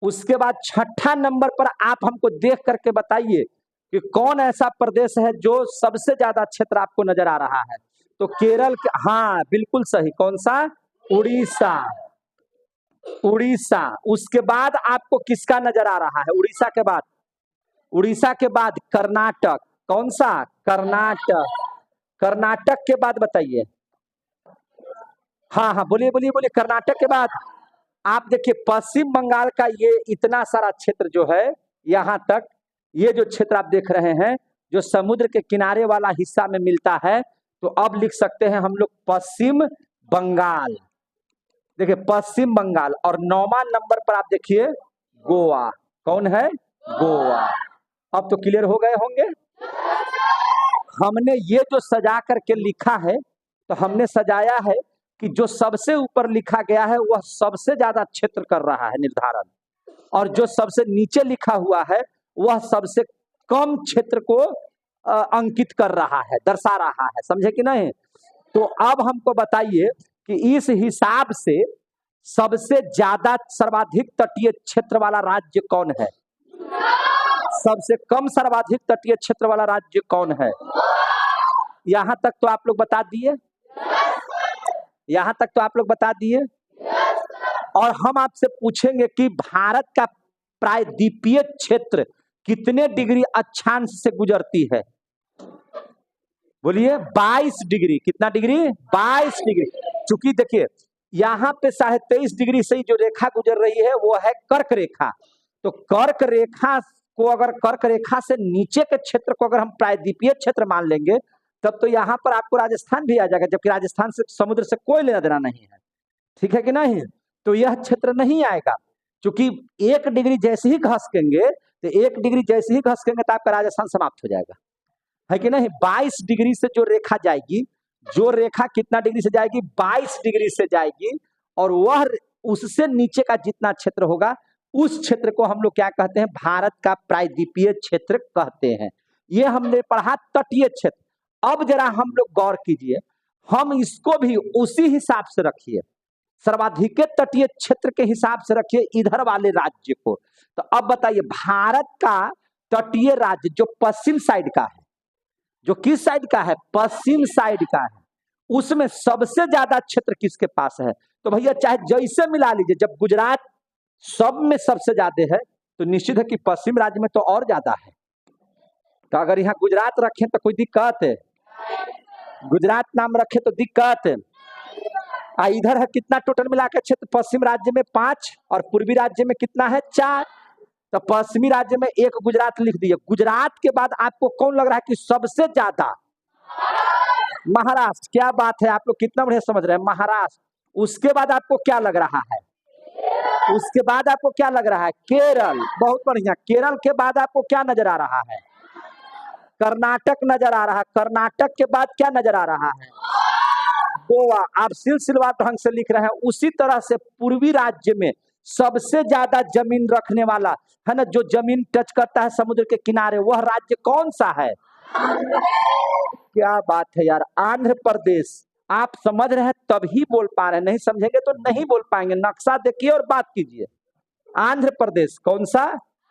उसके बाद छठा नंबर पर आप हमको देख करके बताइए कि कौन ऐसा प्रदेश है जो सबसे ज्यादा क्षेत्र आपको नजर आ रहा है? तो केरल के, हाँ बिल्कुल सही। कौन सा? उड़ीसा। उड़ीसा। उसके बाद आपको किसका नजर आ रहा है? उड़ीसा के बाद, उड़ीसा के बाद कर्नाटक। कौन सा? कर्नाटक। कर्नाटक के बाद बताइए। हाँ हाँ बोलिए बोलिए बोलिए। कर्नाटक के बाद आप देखिए पश्चिम बंगाल का ये इतना सारा क्षेत्र जो है, यहाँ तक ये जो क्षेत्र आप देख रहे हैं जो समुद्र के किनारे वाला हिस्सा में मिलता है, तो अब लिख सकते हैं हम लोग पश्चिम बंगाल। देखिए पश्चिम बंगाल। और 9वां नंबर पर आप देखिए गोवा। कौन है? गोवा। अब तो क्लियर हो गए होंगे। हमने ये जो सजा करके लिखा है, तो हमने सजाया है कि जो सबसे ऊपर लिखा गया है वह सबसे ज्यादा क्षेत्र कर रहा है निर्धारण, और जो सबसे नीचे लिखा हुआ है वह सबसे कम क्षेत्र को अंकित कर रहा है, दर्शा रहा है। समझे कि नहीं? तो अब हमको बताइए कि इस हिसाब से सबसे ज्यादा सर्वाधिक तटीय क्षेत्र वाला राज्य कौन है? सबसे कम सर्वाधिक तटीय क्षेत्र वाला राज्य कौन है? यहां तक तो आप लोग बता दिए, यहां तक तो आप लोग बता दिए। और हम आपसे पूछेंगे कि भारत का प्रायद्वीपीय क्षेत्र कितने डिग्री अक्षांश से गुजरती है? बोलिए। 22 डिग्री। कितना डिग्री? 22 डिग्री। चूंकि देखिए यहाँ पे 23.5 डिग्री से जो रेखा गुजर रही है वो है कर्क रेखा। तो कर्क रेखा को, अगर कर्क रेखा से नीचे के क्षेत्र को अगर हम प्रायद्वीपीय क्षेत्र मान लेंगे, तब तो यहाँ पर आपको राजस्थान भी आ जाएगा, जबकि राजस्थान से समुद्र से कोई लेना देना नहीं है। ठीक है कि नहीं? तो यह क्षेत्र नहीं आएगा, क्योंकि 1 डिग्री जैसे ही घसकेंगे, तो 1 डिग्री जैसे ही घसकेंगे तो आपका राजस्थान समाप्त हो जाएगा, है कि नहीं? 22 डिग्री से जो रेखा जाएगी, जो रेखा कितना डिग्री से जाएगी? 22 डिग्री से जाएगी। और वह उससे नीचे का जितना क्षेत्र होगा उस क्षेत्र को हम लोग क्या कहते हैं? भारत का प्रायद्वीपीय क्षेत्र कहते हैं। ये हमने पढ़ा तटीय क्षेत्र। अब जरा हम लोग गौर कीजिए, हम इसको भी उसी हिसाब से रखिए, सर्वाधिक तटीय क्षेत्र के हिसाब से रखिए इधर वाले राज्य को। तो अब बताइए भारत का तटीय राज्य जो पश्चिम साइड का है, जो किस साइड का है? पश्चिम साइड का है, उसमें सबसे ज्यादा क्षेत्र किसके पास है? तो भैया चाहे जैसे मिला लीजिए, जब गुजरात सब में सबसे ज्यादा है तो निश्चित है कि पश्चिम राज्य में तो और ज्यादा है। तो अगर यहाँ गुजरात रखें तो कोई दिक्कत है? गुजरात नाम रखे तो दिक्कत है। इधर है कितना टोटल मिला के क्षेत्र? पश्चिम राज्य में 5 और पूर्वी राज्य में कितना है? 4। तो पश्चिमी राज्य में 1 गुजरात लिख दिए। गुजरात के बाद आपको कौन लग रहा है कि सबसे ज्यादा? महाराष्ट्र। क्या बात है, आप लोग कितना बढ़िया समझ रहे हैं, महाराष्ट्र। उसके बाद आपको क्या लग रहा है? उसके बाद आपको क्या लग रहा है? केरल। बहुत बढ़िया। केरल के बाद आपको क्या नजर आ रहा है? कर्नाटक नजर आ रहा है। कर्नाटक के बाद क्या नजर आ रहा है? गोवा। आप सिलसिलेवार ढंग से लिख रहे हैं। उसी तरह से पूर्वी राज्य में सबसे ज्यादा जमीन रखने वाला है ना, जो जमीन टच करता है समुद्र के किनारे, वह राज्य कौन सा है? क्या बात है यार, आंध्र प्रदेश। आप समझ रहे हैं तभी बोल पा रहे हैं, नहीं समझेंगे तो नहीं बोल पाएंगे। नक्शा देखिए और बात कीजिए। आंध्र प्रदेश। कौन सा?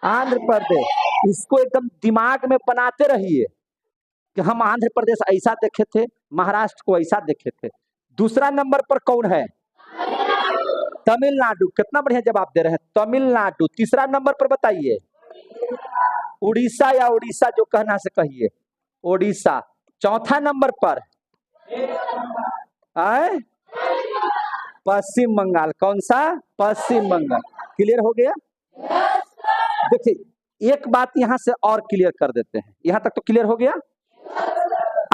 आंध्र प्रदेश। इसको एकदम दिमाग में बनाते रहिए कि हम आंध्र प्रदेश ऐसा देखे थे, महाराष्ट्र को ऐसा देखे थे। दूसरा नंबर पर कौन है? तमिलनाडु। कितना बढ़िया जवाब दे रहे हैं, तमिलनाडु। तीसरा नंबर पर बताइए। उड़ीसा या उड़ीसा जो कहना से कहिए, उड़ीसा। चौथा नंबर पर आए पश्चिम बंगाल। कौन सा? पश्चिम बंगाल। क्लियर हो गया? देखिए एक बात यहां से और क्लियर कर देते हैं। यहां तक तो क्लियर हो गया?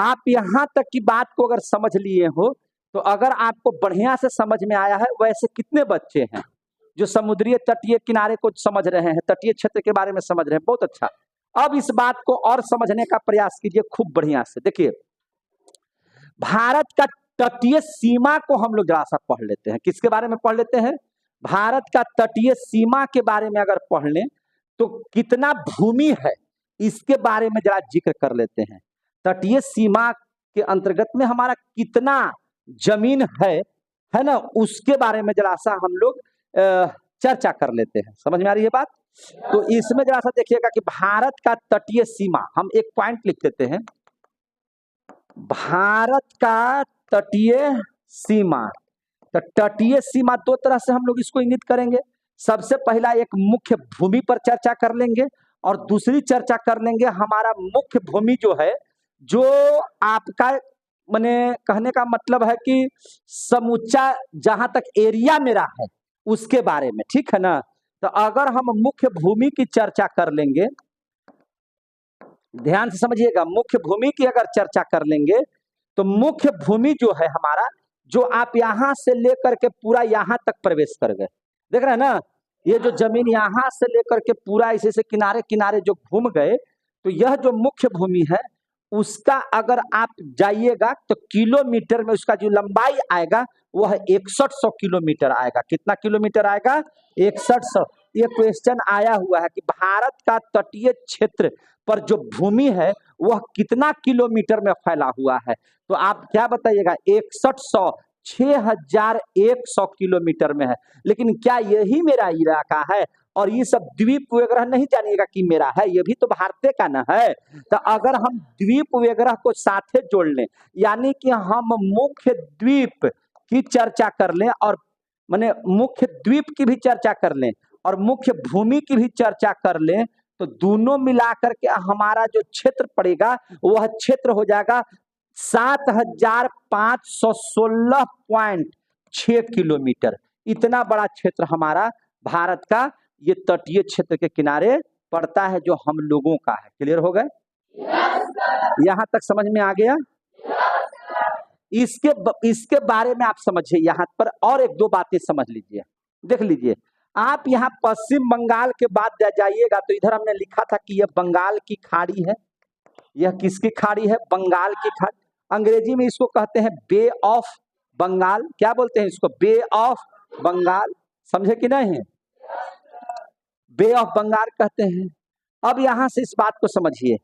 आप यहां तक की बात को अगर समझ लिए हो, तो अगर आपको बढ़िया से समझ में आया है, वैसे कितने बच्चे हैं जो समुद्रीय तटीय किनारे को समझ रहे हैं, तटीय क्षेत्र के बारे में समझ रहे हैं? बहुत अच्छा। अब इस बात को और समझने का प्रयास कीजिए खूब बढ़िया से। देखिए भारत का तटीय सीमा को हम लोग जरा सा पढ़ लेते हैं। किसके बारे में पढ़ लेते हैं? भारत का तटीय सीमा के बारे में अगर पढ़ लें तो कितना भूमि है इसके बारे में जरा जिक्र कर लेते हैं। तटीय सीमा के अंतर्गत में हमारा कितना जमीन है ना, उसके बारे में जरा सा हम लोग चर्चा कर लेते हैं। समझ में आ रही है बात? तो इसमें जरा सा देखिएगा कि भारत का तटीय सीमा, हम एक पॉइंट लिख देते हैं, भारत का तटीय सीमा। तो तटीय सीमा दो तरह से हम लोग इसको इंगित करेंगे। सबसे पहला एक मुख्य भूमि पर चर्चा कर लेंगे और दूसरी चर्चा कर लेंगे हमारा मुख्य भूमि जो है, जो आपका माने कहने का मतलब है कि समूचा जहां तक एरिया मेरा है उसके बारे में, ठीक है ना। तो अगर हम मुख्य भूमि की चर्चा कर लेंगे, ध्यान से समझिएगा, मुख्य भूमि की अगर चर्चा कर लेंगे तो मुख्य भूमि जो है हमारा, जो आप यहां से लेकर के पूरा यहां तक प्रवेश कर गए, देख रहे हैं ना, ये जो जमीन यहां से लेकर के पूरा इसे से किनारे किनारे जो घूम गए, तो यह जो मुख्य भूमि है उसका अगर आप जाइएगा तो किलोमीटर में उसका जो लंबाई आएगा वह 6100 किलोमीटर आएगा। कितना किलोमीटर आएगा? 6100। ये क्वेश्चन आया हुआ है कि भारत का तटीय क्षेत्र पर जो भूमि है वह कितना किलोमीटर में फैला हुआ है। तो आप क्या बताइएगा? 6100, 6100 किलोमीटर में है। लेकिन क्या यही मेरा इलाका है? और ये सब द्वीप वगैरह नहीं जानिएगा कि मेरा है, ये भी तो भारत का ना है। तो अगर हम द्वीप वगैरह को साथे जोड़ लें, यानी कि हम मुख्य द्वीप की चर्चा कर लें और माने मुख्य द्वीप की भी चर्चा कर लें और मुख्य भूमि की भी चर्चा कर लें, तो दोनों मिलाकर के हमारा जो क्षेत्र पड़ेगा वह क्षेत्र हो जाएगा 7516.6 किलोमीटर। इतना बड़ा क्षेत्र हमारा भारत का ये तटीय क्षेत्र के किनारे पड़ता है, जो हम लोगों का है। क्लियर हो गए? यहां तक समझ में आ गया? इसके बारे में आप समझिए, यहाँ पर और एक दो बातें समझ लीजिए। देख लीजिए, आप यहाँ पश्चिम बंगाल के बाद जाइएगा तो इधर हमने लिखा था कि यह बंगाल की खाड़ी है। यह किसकी खाड़ी है? बंगाल की खाड़ी। अंग्रेजी में इसको कहते हैं बे ऑफ बंगाल। क्या बोलते हैं इसको? बे ऑफ बंगाल। समझे कि नहीं? बे ऑफ बंगाल कहते हैं। अब यहां से इस बात को समझिए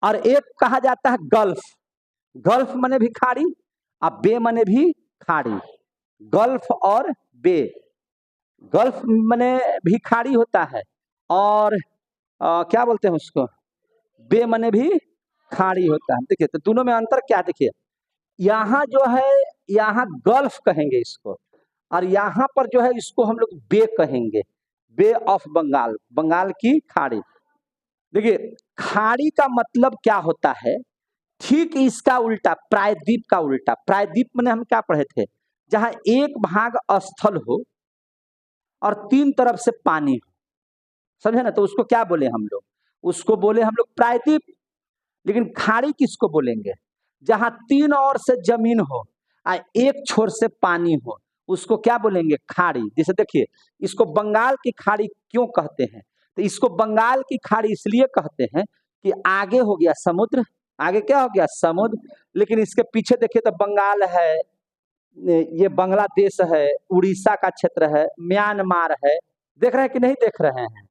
और एक कहा जाता है गल्फ। गल्फ मने भी खाड़ी और बे मने भी खाड़ी। गल्फ और बे, गल्फ मने भी खाड़ी होता है और क्या बोलते हैं उसको? बे मने भी खाड़ी होता है। देखिए, तो दोनों में अंतर क्या? देखिए, यहाँ जो है, यहाँ गल्फ कहेंगे इसको, और यहाँ पर जो है इसको हम लोग बे कहेंगे, बे ऑफ बंगाल, बंगाल की खाड़ी। देखिए, खाड़ी का मतलब क्या होता है? ठीक इसका उल्टा, प्रायद्वीप का उल्टा। प्रायद्वीप में हम क्या पढ़े थे? जहां एक भाग स्थल हो और तीन तरफ से पानी हो, समझे ना? तो उसको क्या बोले हम लोग? उसको बोले हम लोग प्रायद्वीप। लेकिन खाड़ी किसको बोलेंगे? जहां तीन ओर से जमीन हो और एक छोर से पानी हो, उसको क्या बोलेंगे? खाड़ी। जैसे देखिए, इसको बंगाल की खाड़ी क्यों कहते हैं? तो इसको बंगाल की खाड़ी इसलिए कहते हैं कि आगे हो गया समुद्र, आगे क्या हो गया? समुद्र। लेकिन इसके पीछे देखिए तो बंगाल है, ये बांग्लादेश है, उड़ीसा का क्षेत्र है, म्यांमार है। देख रहे हैं कि नहीं देख रहे हैं?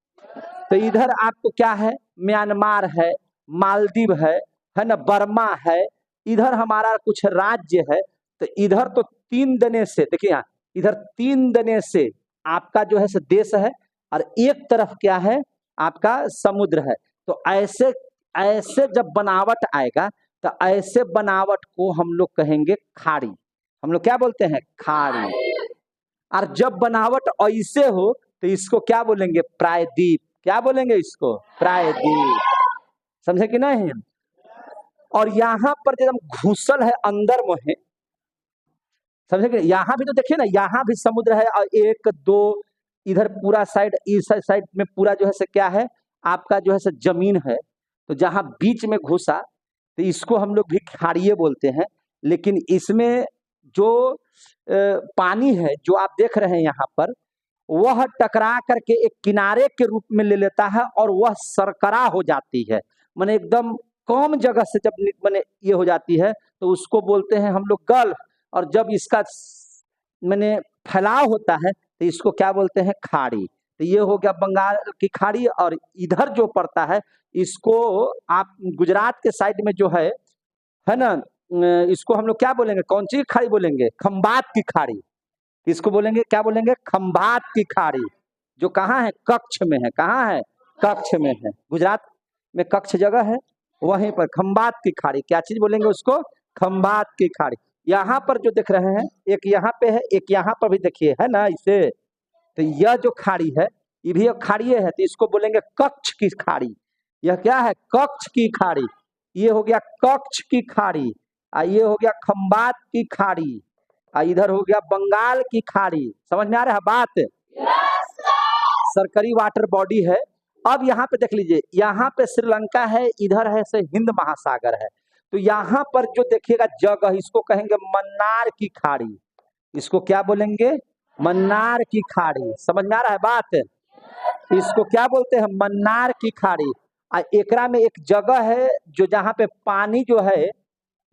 तो इधर आपको क्या है? म्यांमार है, मालदीव है ना, बर्मा है, इधर हमारा कुछ राज्य है। तो इधर तो तीन दने से, देखिए यहाँ इधर तीन दने से आपका जो है से देश है और एक तरफ क्या है? आपका समुद्र है। तो ऐसे ऐसे जब बनावट आएगा तो ऐसे बनावट को हम लोग कहेंगे खाड़ी। हम लोग क्या बोलते हैं? खाड़ी। और जब बनावट ऐसे हो तो इसको क्या बोलेंगे? प्रायद्वीप। क्या बोलेंगे इसको? प्रायद्वीप। समझे कि नहीं? और यहाँ पर जब हम घुसल है अंदर में है, समझे कि यहाँ भी तो देखिए ना, यहाँ भी समुद्र है और एक दो इधर पूरा साइड, इस साइड में पूरा जो है से क्या है? आपका जो है से जमीन है। तो जहाँ बीच में घुसा तो इसको हम लोग भी खाड़िए बोलते हैं। लेकिन इसमें जो पानी है जो आप देख रहे हैं यहाँ पर, वह टकरा करके एक किनारे के रूप में ले लेता है और वह सरकरा हो जाती है। माने एकदम कम जगह से जब माने ये हो जाती है तो उसको बोलते हैं हम लोग गल्फ। और जब इसका माने फैलाव होता है तो इसको क्या बोलते हैं? खाड़ी। तो ये हो गया बंगाल की खाड़ी। और इधर जो पड़ता है इसको आप गुजरात के साइड में जो है ना, इसको हम लोग क्या बोलेंगे? कौन सी खाड़ी बोलेंगे? खंबात की खाड़ी। इसको बोलेंगे, क्या बोलेंगे? खंभात की खाड़ी, जो कहाँ है? कच्छ में है। कहाँ है? कच्छ में है। गुजरात में कच्छ जगह है, वहीं पर खंभात की खाड़ी। क्या चीज बोलेंगे उसको? खंभात की खाड़ी। यहाँ पर जो देख रहे हैं, एक यहाँ पे है, एक यहाँ पर भी देखिए, है ना इसे। तो यह जो खाड़ी है, ये भी एक खाड़ी है, तो इसको बोलेंगे कच्छ की खाड़ी। यह क्या है? कच्छ की खाड़ी। ये हो गया कच्छ की खाड़ी, ये हो गया खंभात की खाड़ी, इधर हो गया बंगाल की खाड़ी। समझ में आ रहा है बात? सरकरी वाटर बॉडी है। अब यहाँ पे देख लीजिए, यहाँ पे श्रीलंका है, इधर है से हिंद महासागर है। तो यहाँ पर जो देखिएगा जगह, इसको कहेंगे मन्नार की खाड़ी। इसको क्या बोलेंगे? मन्नार की खाड़ी। समझ में आ रहा है बात? इसको क्या बोलते हैं? मन्नार की खाड़ी। एकरा में एक जगह है जो जहाँ पे पानी जो है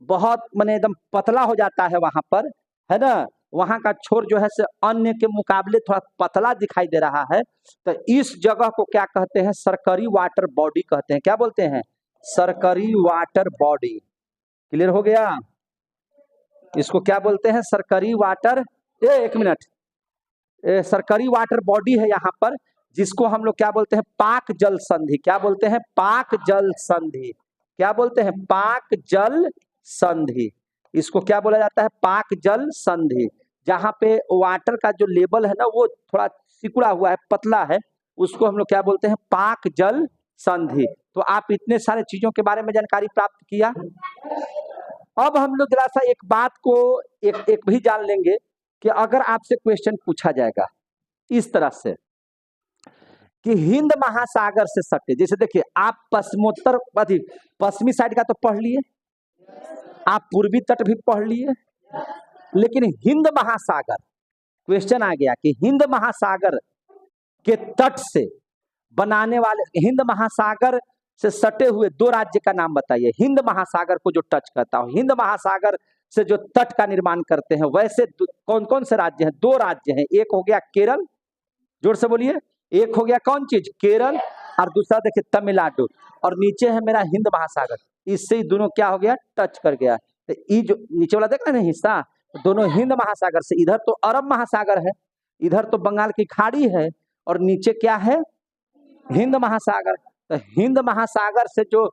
बहुत माने एकदम पतला हो जाता है वहां पर, है ना। वहां का छोर जो है से अन्य के मुकाबले थोड़ा पतला दिखाई दे रहा है। तो इस जगह को क्या कहते हैं? सरकरी वाटर बॉडी कहते हैं। क्या बोलते हैं? सरकरी वाटर बॉडी। क्लियर हो गया? इसको क्या बोलते हैं? सरकरी वाटर, एक मिनट, सरकरी वाटर बॉडी है यहाँ पर, जिसको हम लोग क्या बोलते हैं? पाक जल संधि। क्या बोलते हैं? पाक जल संधि। क्या बोलते हैं? पाक जल संधि। इसको क्या बोला जाता है? पाक जल संधि। जहाँ पे वाटर का जो लेवल है ना, वो थोड़ा सिकुड़ा हुआ है, पतला है, उसको हम लोग क्या बोलते हैं? पाक जल संधि। तो आप इतने सारे चीजों के बारे में जानकारी प्राप्त किया। अब हम लोग जरा सा एक बात को एक भी जान लेंगे कि अगर आपसे क्वेश्चन पूछा जाएगा इस तरह से कि हिंद महासागर से सटे, जैसे देखिए आप पश्चिमोत्तर पश्चिमी साइड का तो पढ़ लिए, आप पूर्वी तट भी पढ़ लिए, लेकिन हिंद महासागर, क्वेश्चन आ गया कि हिंद महासागर के तट से बनाने वाले, हिंद महासागर से सटे हुए दो राज्य का नाम बताइए। हिंद महासागर को जो टच करता हो, हिंद महासागर से जो तट का निर्माण करते हैं, वैसे कौन कौन से राज्य हैं? दो राज्य हैं, एक हो गया केरल, जोर से बोलिए, एक हो गया कौन चीज? केरल, और दूसरा देखिए तमिलनाडु, और नीचे है मेरा हिंद महासागर। इससे ही दोनों क्या हो गया? टच कर गया। तो ये जो नीचे वाला देख रहे हैं हिस्सा, दोनों हिंद महासागर से, इधर तो अरब महासागर है, इधर तो बंगाल की खाड़ी है, और नीचे क्या है? हिंद महासागर। तो हिंद महासागर से जो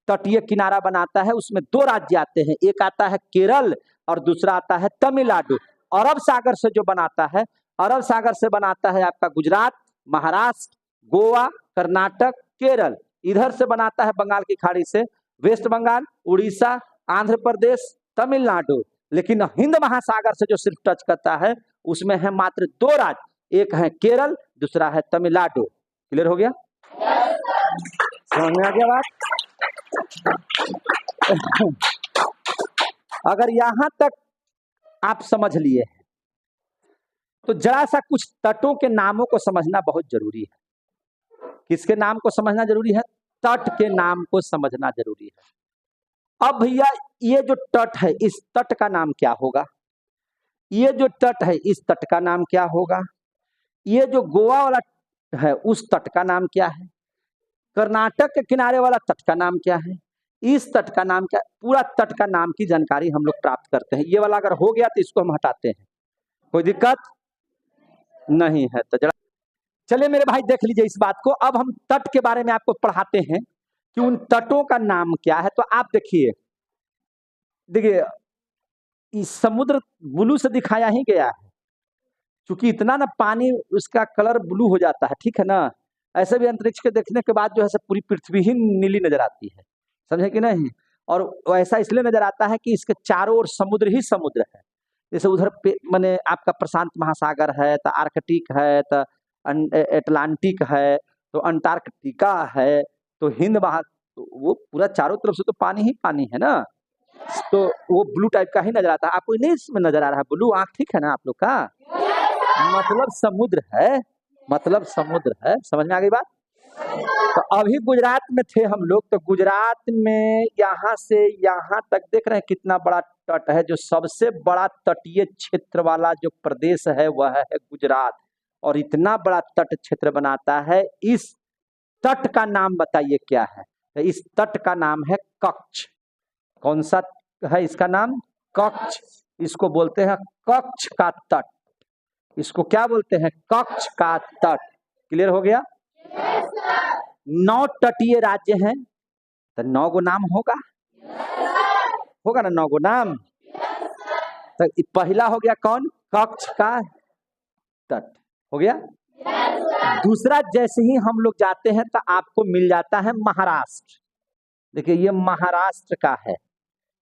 तटीय किनारा बनाता है, उसमें दो राज्य आते हैं, एक आता है केरल और दूसरा आता है तमिलनाडु। अरब सागर से जो बनाता है, अरब सागर से बनाता है आपका गुजरात, महाराष्ट्र, गोवा, कर्नाटक, केरल। इधर से बनाता है बंगाल की खाड़ी से वेस्ट बंगाल, उड़ीसा, आंध्र प्रदेश, तमिलनाडु। लेकिन हिंद महासागर से जो सिर्फ टच करता है, उसमें है मात्र दो राज्य, एक है केरल, दूसरा है तमिलनाडु। क्लियर हो गया? समझ में आ गया बात? अगर यहां तक आप समझ लिए तो जरा सा कुछ तटों के नामों को समझना बहुत जरूरी है। किसके नाम को समझना जरूरी है? तट के नाम को समझना जरूरी है। अब भैया ये जो तट है, इस तट का नाम क्या होगा? ये जो तट है, इस तट का नाम क्या होगा? ये जो गोवा वाला है, उस तट का नाम क्या है? कर्नाटक के किनारे वाला तट का नाम क्या है? इस तट का नाम क्या? पूरा तट का नाम की जानकारी हम लोग प्राप्त करते हैं। ये वाला अगर हो गया तो इसको हम हटाते हैं, कोई दिक्कत नहीं है। तो जरा चलिए मेरे भाई देख लीजिए इस बात को। अब हम तट के बारे में आपको पढ़ाते हैं कि उन तटों का नाम क्या है। तो आप देखिए, देखिए इस समुद्र ब्लू से दिखाया ही गया है, क्योंकि इतना ना पानी उसका कलर ब्लू हो जाता है, ठीक है ना। ऐसे भी अंतरिक्ष के देखने के बाद जो है पूरी पृथ्वी ही नीली नजर आती है, समझे कि नहीं। और ऐसा इसलिए नजर आता है कि इसके चारों ओर समुद्र ही समुद्र है। जैसे उधर माने आपका प्रशांत महासागर है, तो आर्कटिक है, तो एटलांटिक है, तो अंटार्कटिका है, तो हिंद महा, तो वो पूरा चारों तरफ से तो पानी ही पानी है ना। तो वो ब्लू टाइप का ही नजर आता है। आपको नहीं इसमें नजर आ रहा है ब्लू आंख, ठीक है ना आप लोग का? मतलब समुद्र है, मतलब समुद्र है। समझ में आ गई बात? तो अभी गुजरात में थे हम लोग, तो गुजरात में यहाँ से यहाँ तक देख रहे हैं कितना बड़ा तट है। जो सबसे बड़ा तटीय क्षेत्र वाला जो प्रदेश है वह है गुजरात, और इतना बड़ा तट क्षेत्र बनाता है। इस तट का नाम बताइए क्या है? तो इस तट का नाम है कच्छ। कौन सा है इसका नाम? कच्छ। इसको बोलते हैं कच्छ का तट। इसको क्या बोलते हैं? कच्छ का तट। क्लियर हो गया? 9 तटीय राज्य हैं तो 9 गो नाम होगा, होगा ना 9 गो नाम। तो पहला हो गया कौन? कच्छ का तट हो गया। दूसरा, जैसे ही हम लोग जाते हैं तो आपको मिल जाता है महाराष्ट्र। देखिए ये महाराष्ट्र का है,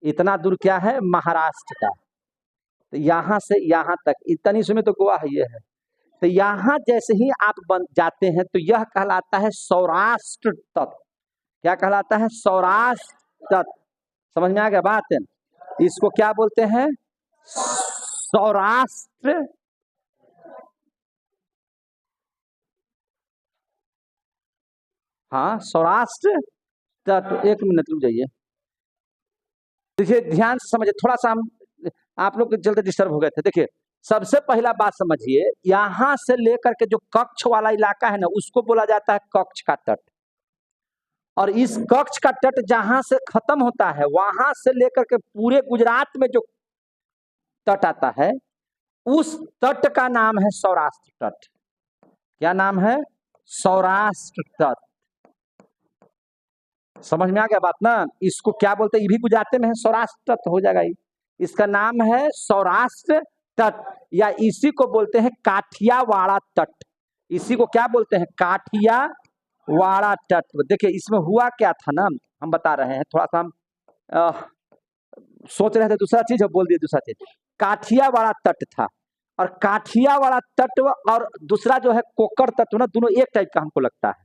इतना दूर क्या है? महाराष्ट्र का। तो यहाँ से यहाँ तक इतनी समय तो गोवा है, ये है। तो यहाँ जैसे ही आप जाते हैं तो यह कहलाता है सौराष्ट्र तट। क्या कहलाता है? सौराष्ट्र तट। समझ में आ गया बात? इसको क्या बोलते हैं? सौराष्ट्र। हाँ, सौराष्ट्र तट। एक मिनट रुक जाइए, देखिए ध्यान से समझिए, थोड़ा सा हम आप लोग के चलते डिस्टर्ब हो गए थे। देखिए सबसे पहला बात समझिए, यहां से लेकर के जो कच्छ वाला इलाका है ना, उसको बोला जाता है कच्छ का तट। और इस कच्छ का तट जहां से खत्म होता है, वहां से लेकर के पूरे गुजरात में जो तट आता है, उस तट का नाम है सौराष्ट्र तट। क्या नाम है? सौराष्ट्र तट। समझ में आ गया बात ना? इसको क्या बोलते हैं? ये भी गुजरात में है, सौराष्ट्र तट हो जाएगा। इसका नाम है सौराष्ट्र तट, या इसी को बोलते हैं काठियावाड़ा तट। इसी को क्या बोलते हैं? काठियावाड़ा तट। देखिए इसमें हुआ क्या था ना, हम बता रहे हैं, थोड़ा सा हम सोच रहे थे दूसरा चीज, बोल दिए दूसरा चीज। काठियावाड़ा तट था, और काठियावाड़ा तट और दूसरा जो है कोकर तट ना, दोनों एक टाइप का हमको लगता है।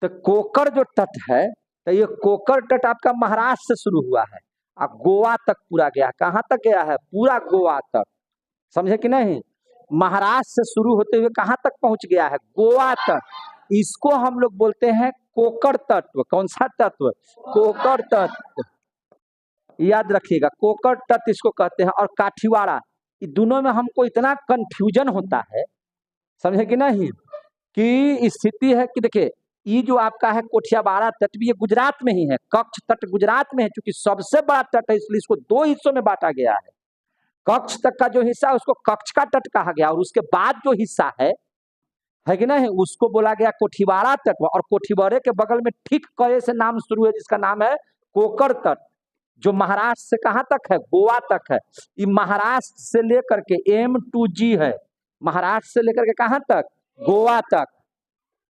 तो कोकर जो तट है, तो ये कोकर तट आपका महाराष्ट्र से शुरू हुआ है और गोवा तक पूरा गया। कहाँ तक गया है? पूरा गोवा तक। समझे कि नहीं? महाराष्ट्र से शुरू होते हुए कहाँ तक पहुंच गया है? गोवा तक। इसको हम लोग बोलते हैं कोकर तत्व। कौन सा तत्व? कोकर तत्व। याद रखिएगा, कोकर तट इसको कहते हैं। और काठियावाड़ा, ये दोनों में हमको इतना कंफ्यूजन होता है, समझे कि नहीं, कि स्थिति है कि देखिए ये जो आपका है कोठियावाड़ा तट भी ये गुजरात में ही है। कच्छ तट गुजरात में है, क्योंकि सबसे बड़ा तट है, इसलिए इसको 2 हिस्सों में बांटा गया है। कच्छ तक का जो हिस्सा है उसको कच्छ का तट कहा गया, और उसके बाद जो हिस्सा है कि नहीं, उसको बोला गया कोठियावाड़ा तट। और कोठियावाड़े के बगल में ठीक कए से नाम शुरू है, जिसका नाम है कोकर तट, जो महाराष्ट्र से कहाँ तक है? गोवा तक है। ये महाराष्ट्र से लेकर के M2G है, महाराष्ट्र से लेकर के कहाँ तक? गोवा तक।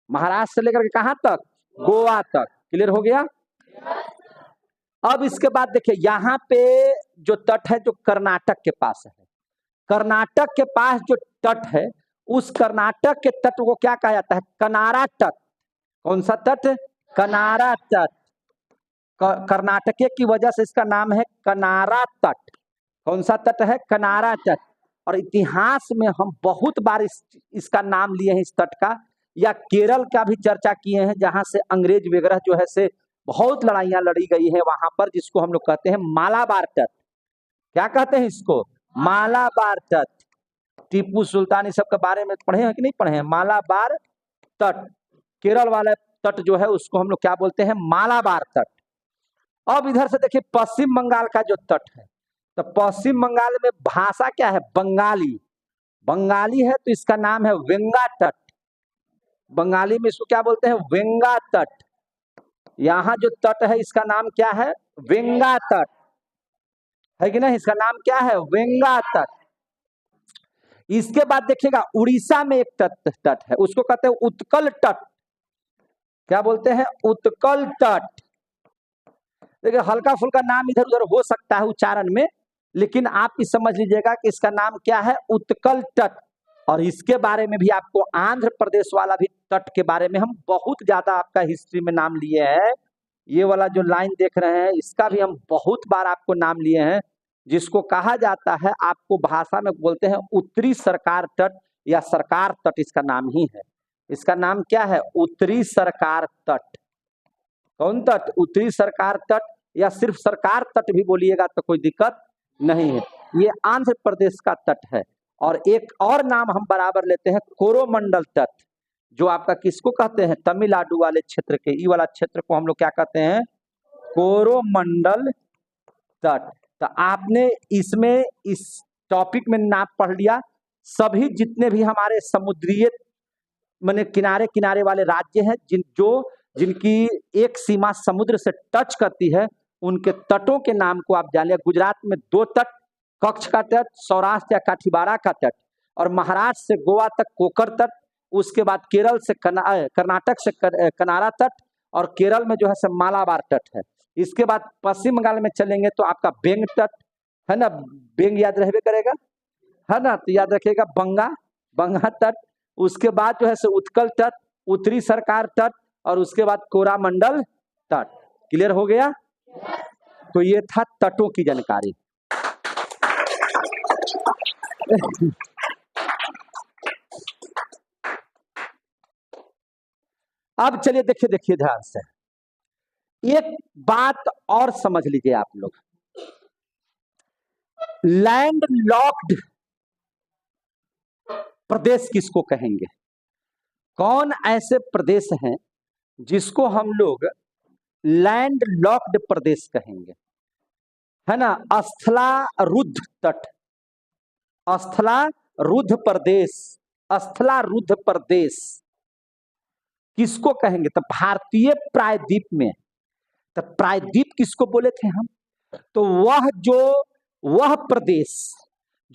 महाराष्ट्र से लेकर के कहाँ तक? गोवा तक। क्लियर हो गया? अब इसके बाद देखिए यहाँ पे जो तट है, जो कर्नाटक के पास है, कर्नाटक के पास जो तट है, उस कर्नाटक के तट को क्या कहा जाता है? कनारा तट। कौन सा तट? कनारा तट। कर्नाटक की वजह से इसका नाम है कनारा तट। कौन सा तट है? कनारा तट। और इतिहास में हम बहुत बार इसका नाम लिए हैं, इस तट का। या केरल का भी चर्चा किए हैं, जहां से अंग्रेज वगैरह जो है से बहुत लड़ाइयां लड़ी गई है वहां पर, जिसको हम लोग कहते हैं मालाबार तट। क्या कहते हैं इसको? मालाबार तट। टीपू सुल्तान इस सब के बारे में पढ़े हैं कि नहीं पढ़े हैं? मालाबार तट, केरल वाला तट जो है उसको हम लोग क्या बोलते हैं? मालाबार तट। अब इधर से देखिए पश्चिम बंगाल का जो तट है, तो पश्चिम बंगाल में भाषा क्या है? बंगाली। बंगाली है तो इसका नाम है वेंगा तट। बंगाली में इसको क्या बोलते हैं? वेंगा तट। यहाँ जो तट है इसका नाम क्या है? वेंगा तट है कि नहीं? इसका नाम क्या है? वेंगा तट। इसके बाद देखिएगा उड़ीसा में एक तट है, उसको कहते हैं उत्कल तट। क्या बोलते हैं? उत्कल तट। देखिए हल्का फुल्का नाम इधर उधर हो सकता है उच्चारण में, लेकिन आप इस समझ लीजिएगा कि इसका नाम क्या है? उत्कल तट। और इसके बारे में भी आपको आंध्र प्रदेश वाला भी तट के बारे में हम बहुत ज्यादा आपका हिस्ट्री में नाम लिए हैं। ये वाला जो लाइन देख रहे हैं, इसका भी हम बहुत बार आपको नाम लिए हैं, जिसको कहा जाता है, आपको भाषा में बोलते हैं उत्तरी सरकार तट, या सरकार तट इसका नाम ही है। इसका नाम क्या है? उत्तरी सरकार तट। कौन तट? उत्तरी सरकार तट, या सिर्फ सरकार तट भी बोलिएगा तो कोई दिक्कत नहीं है। ये आंध्र प्रदेश का तट है। और एक और नाम हम बराबर लेते हैं, कोरोमंडल तट, जो आपका किसको कहते हैं? तमिलनाडु वाले क्षेत्र के, ये वाला क्षेत्र को हम लोग क्या कहते हैं? कोरोमंडल तट। तो आपने इसमें इस टॉपिक में नाम पढ़ लिया, सभी जितने भी हमारे समुद्रीय माने किनारे किनारे वाले राज्य हैं जिनकी एक सीमा समुद्र से टच करती है, उनके तटों के नाम को आप जान लिया। गुजरात में 2 तट, कच्छ का तट, सौराष्ट्र या काठीबाड़ा का तट, और महाराष्ट्र से गोवा तक कोकर तट, उसके बाद केरल से कर्नाटक से कनारा तट, और केरल में जो है सब मालाबार तट है। इसके बाद पश्चिम बंगाल में चलेंगे तो आपका बेंग तट है ना, बेंग याद रहबे करेगा है ना, तो याद रखिएगा बंगा तट। उसके बाद जो है सो उत्कल तट, उत्तरी सरकार तट, और उसके बाद कोरामंडल तट। क्लियर हो गया? तो ये था तटों की जानकारी। अब चलिए देखिए ध्यान से, एक बात और समझ लीजिए आप लोग। लैंड लॉक्ड प्रदेश किसको कहेंगे? कौन ऐसे प्रदेश हैं जिसको हम लोग लैंड लॉक्ड प्रदेश कहेंगे? है ना, स्थलारुद्ध तट, स्थलारुद्ध प्रदेश, स्थलारुद्ध प्रदेश किसको कहेंगे? तो भारतीय प्रायद्वीप में, तो प्रायद्वीप किसको बोले थे हम? तो वह प्रदेश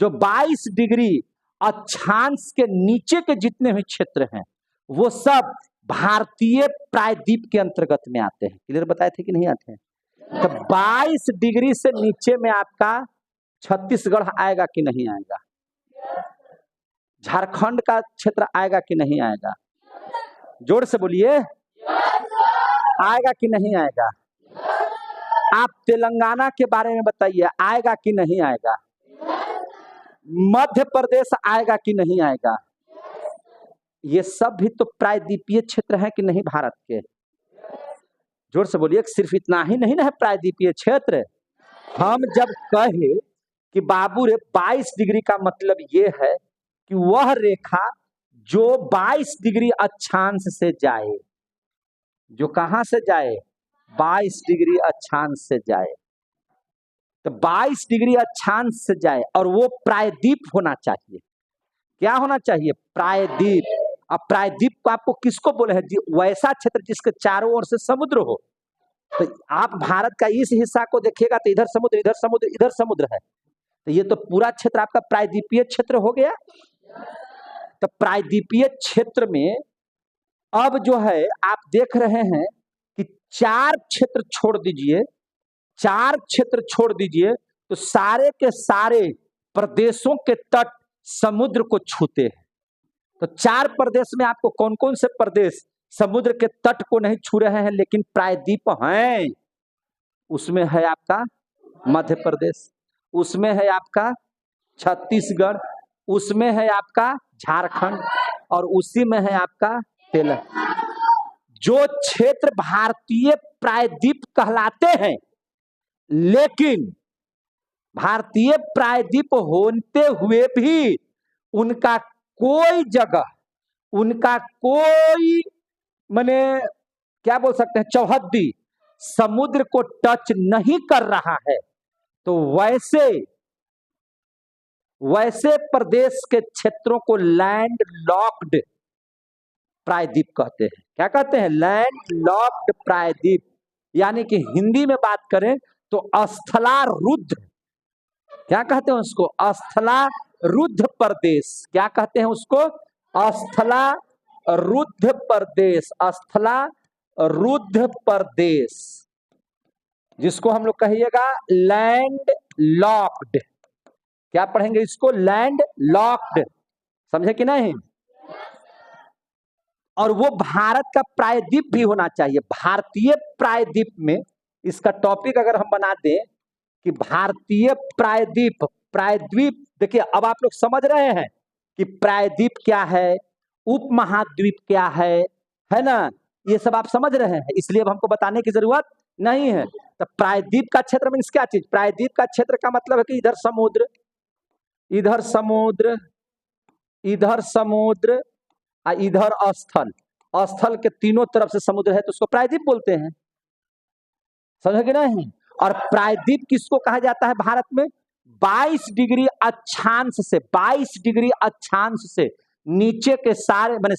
जो 22 डिग्री अक्षांश के नीचे के जितने भी क्षेत्र हैं वो सब भारतीय प्रायद्वीप के अंतर्गत में आते हैं। क्लियर बताए थे कि नहीं आते हैं? तो 22 डिग्री से नीचे में आपका छत्तीसगढ़ आएगा कि नहीं आएगा? झारखंड का क्षेत्र आएगा कि नहीं आएगा? जोर से बोलिए, आएगा कि नहीं आएगा? आप तेलंगाना के बारे में बताइए, आएगा कि नहीं आएगा? मध्य प्रदेश आएगा कि नहीं आएगा? ये सब भी तो प्रायद्वीपीय क्षेत्र है कि नहीं भारत के? जोर से बोलिए। सिर्फ इतना ही नहीं ना है प्रायद्वीपीय क्षेत्र। हम जब कहे कि बाबू रे 22 डिग्री का मतलब ये है कि वह रेखा जो 22 डिग्री अक्षांश से जाए, जो कहां से जाए? 22 डिग्री अक्षांश से जाए। तो 22 डिग्री अक्षांश से जाए और वो प्रायद्वीप होना चाहिए। क्या होना चाहिए? प्रायद्वीप। अब प्रायद्वीप को आपको किसको बोले हैं? वैसा क्षेत्र जिसके चारों ओर से समुद्र हो। तो आप भारत का इस हिस्सा को देखिएगा तो इधर समुद्र, इधर समुद्र, इधर समुद्र है, तो ये तो पूरा क्षेत्र आपका प्रायद्वीपीय क्षेत्र हो गया। तो प्रायद्वीपीय क्षेत्र में अब जो है आप देख रहे हैं कि 4 क्षेत्र छोड़ दीजिए, 4 क्षेत्र छोड़ दीजिए तो सारे के सारे प्रदेशों के तट समुद्र को छूते हैं। तो 4 प्रदेश में आपको कौन कौन से प्रदेश समुद्र के तट को नहीं छू रहे हैं लेकिन प्रायद्वीप हैं? उसमें है आपका मध्य प्रदेश, उसमें है आपका छत्तीसगढ़, उसमें है आपका झारखंड, और उसी में है आपका तेलंगाना। जो क्षेत्र भारतीय प्रायद्वीप कहलाते हैं, लेकिन भारतीय प्रायद्वीप होते हुए भी उनका कोई जगह, उनका कोई माने क्या बोल सकते हैं, चौहद्दी समुद्र को टच नहीं कर रहा है, तो वैसे प्रदेश के क्षेत्रों को लैंड लॉक्ड प्रायद्वीप कहते हैं। क्या कहते हैं? लैंड लॉक्ड प्रायद्वीप। यानी कि हिंदी में बात करें तो स्थलारुद्ध, क्या कहते हैं उसको? स्थलारुद्ध प्रदेश। क्या कहते हैं उसको? स्थलारुद्ध प्रदेश, स्थलारुद्ध प्रदेश, जिसको हम लोग कहिएगा लैंड लॉक्ड। क्या पढ़ेंगे इसको? Land locked. समझे कि नहीं? और वो भारत का प्रायद्वीप भी होना चाहिए। भारतीय प्रायद्वीप में इसका टॉपिक अगर हम बना दें कि भारतीय प्रायद्वीप, प्रायद्वीप देखिए अब आप लोग समझ रहे हैं कि प्रायद्वीप क्या है, उपमहाद्वीप क्या है ना, ये सब आप समझ रहे हैं, इसलिए अब हमको बताने की जरूरत नहीं है। तो प्रायद्वीप का क्षेत्र मीन्स क्या चीज? प्रायद्वीप का क्षेत्र का मतलब है कि इधर समुद्र, इधर समुद्र, इधर समुद्र, इधर स्थल, स्थल के तीनों तरफ से समुद्र है तो उसको प्रायद्वीप बोलते हैं। समझे कि नहीं? और प्रायद्वीप किसको कहा जाता है भारत में? 22 डिग्री अक्षांश से 22 डिग्री अक्षांश से नीचे के सारे माने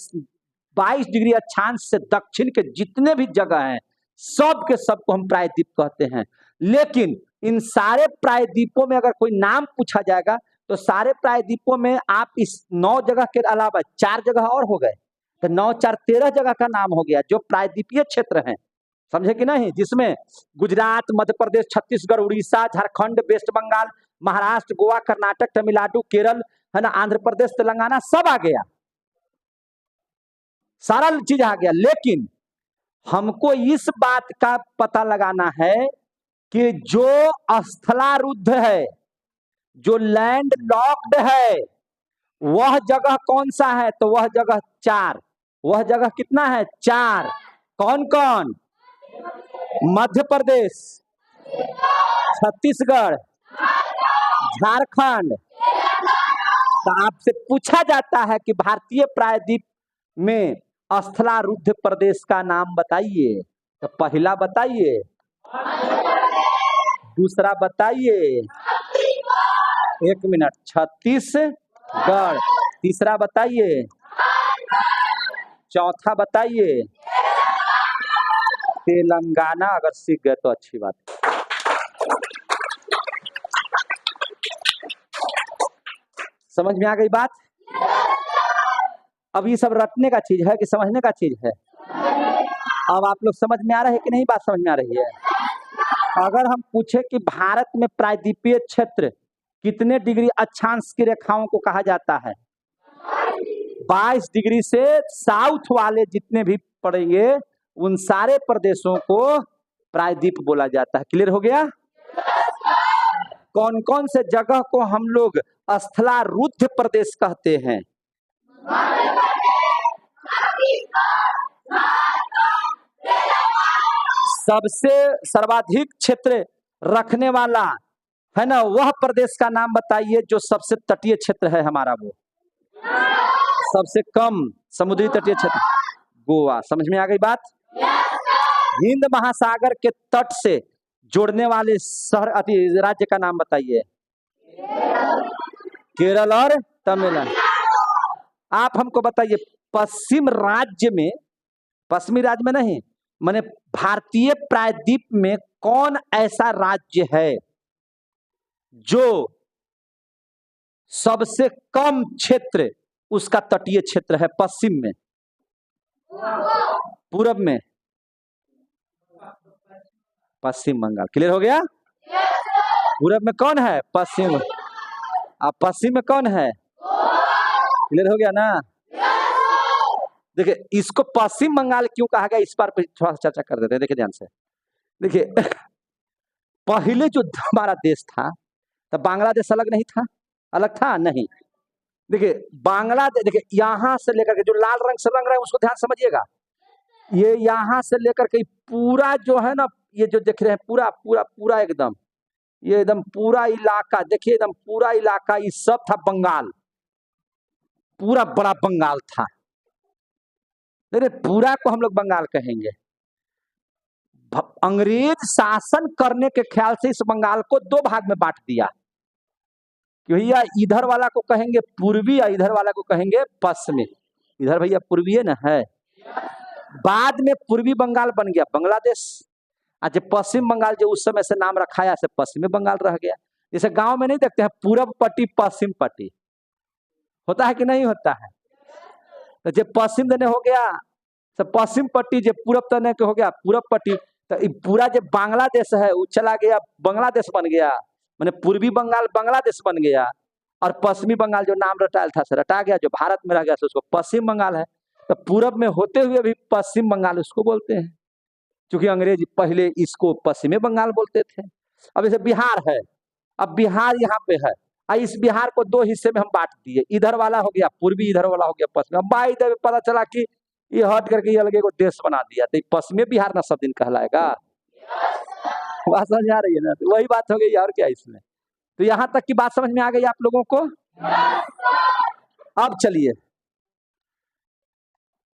22 डिग्री अक्षांश से दक्षिण के जितने भी जगह हैं सब के सब को हम प्रायद्वीप कहते हैं। लेकिन इन सारे प्रायद्वीपों में अगर कोई नाम पूछा जाएगा तो सारे प्रायद्वीपों में आप इस 9 जगह के अलावा 4 जगह और हो गए, तो 9 4 13 जगह का नाम हो गया जो प्रायद्वीपीय क्षेत्र हैं, समझे कि नहीं, जिसमें गुजरात, मध्य प्रदेश, छत्तीसगढ़, उड़ीसा, झारखंड, वेस्ट बंगाल, महाराष्ट्र, गोवा, कर्नाटक, तमिलनाडु, केरल, है ना, आंध्र प्रदेश, तेलंगाना सब आ गया, सारा चीज आ गया। लेकिन हमको इस बात का पता लगाना है कि जो स्थलारुद्ध है, जो लैंड लॉक्ड है, वह जगह कौन सा है, तो वह जगह 4, वह जगह कितना है 4, कौन कौन, मध्य प्रदेश, छत्तीसगढ़, झारखंड। तो आपसे पूछा जाता है कि भारतीय प्रायद्वीप में स्थलारुद्ध प्रदेश का नाम बताइए, तो पहला बताइए, दूसरा बताइए, 1 मिनट, छत्तीसगढ़, तीसरा बताइए, चौथा बताइए, तेलंगाना। अगर सीख गए तो अच्छी बात है। समझ में आ गई बात? अब ये सब रटने का चीज है कि समझने का चीज है? अब आप लोग समझ में आ रहे हैं कि नहीं? बात समझ में आ रही है? अगर हम पूछे कि भारत में प्रायद्वीपीय क्षेत्र कितने डिग्री अक्षांश की रेखाओं को कहा जाता है, 22 डिग्री से साउथ वाले जितने भी पड़ेंगे उन सारे प्रदेशों को प्रायद्वीप बोला जाता है। क्लियर हो गया? कौन कौन से जगह को हम लोग स्थलारुद्ध प्रदेश कहते हैं? सबसे सर्वाधिक क्षेत्र रखने वाला है ना, वह प्रदेश का नाम बताइए जो सबसे तटीय क्षेत्र है हमारा, वो सबसे कम समुद्री तटीय क्षेत्र, गोवा। समझ में आ गई बात? हिंद महासागर के तट से जोड़ने वाले शहर राज्य का नाम बताइए। केरल और तमिलनाडु। आप हमको बताइए पश्चिमी राज्य में नहीं, माने भारतीय प्रायद्वीप में कौन ऐसा राज्य है जो सबसे कम क्षेत्र उसका तटीय क्षेत्र है? पश्चिम में, पूरब में, पश्चिम बंगाल। क्लियर हो गया? पूरब में कौन है? पश्चिम। अब पश्चिम में कौन है? क्लियर हो गया ना? देखिए, इसको पश्चिम बंगाल क्यों कहा गया इस पर थोड़ा सा चर्चा कर देते हैं। देखिए ध्यान से, देखिए पहले जो हमारा देश था तब बांग्लादेश अलग नहीं था? अलग था नहीं? देखिए बांग्लादेश, देखिए यहां से लेकर के जो लाल रंग से रंग रहा है उसको ध्यान समझिएगा, ये यहां से लेकर के पूरा जो है ना, ये जो देख रहे हैं पूरा पूरा पूरा एकदम, ये एकदम पूरा इलाका देखिए, एकदम पूरा इलाका ये सब था बंगाल, पूरा बड़ा बंगाल था। पूरा को हम लोग बंगाल कहेंगे। अंग्रेज शासन करने के ख्याल से इस बंगाल को 2 भाग में बांट दिया कि भैया इधर वाला को कहेंगे पूर्वी और इधर वाला को कहेंगे पश्चिमी। इधर भैया पूर्वी है ना है। बाद में पूर्वी बंगाल बन गया बांग्लादेश, आज पश्चिम बंगाल जो उस समय से नाम रखाया से पश्चिमी बंगाल रह गया। जैसे गांव में नहीं देखते हैं पूरब पट्टी पश्चिम पट्टी, होता है कि नहीं होता है? तो जब पश्चिम देने हो गया तो पश्चिम पट्टी, जब पूरब देने के हो गया पूरब पट्टी, तो पूरा जो बांग्लादेश है वो चला गया बांग्लादेश बन गया, माने पूर्वी बंगाल बांग्लादेश बन गया, और पश्चिमी बंगाल जो नाम रटाया था से रटा गया, जो भारत में रह गया उसको पश्चिम बंगाल है। तो पूरब में होते हुए भी पश्चिम बंगाल उसको बोलते हैं, क्योंकि अंग्रेज पहले इसको पश्चिमी बंगाल बोलते थे। अब जैसे बिहार है, अब बिहार यहाँ पे है, इस बिहार को 2 हिस्से में हम बांट दिए, इधर वाला हो गया पूर्वी, इधर वाला हो गया पश्चिमी। अब बाई इधर पता चला कि ये हट करके ये अलग को देश बना दिया, तो पश्चिमी बिहार ना सब दिन कहलाएगा। बात समझ आ रही है ना? तो वही बात हो गई और क्या इसमें। तो यहाँ तक की बात समझ में आ गई आप लोगों को? अब चलिए,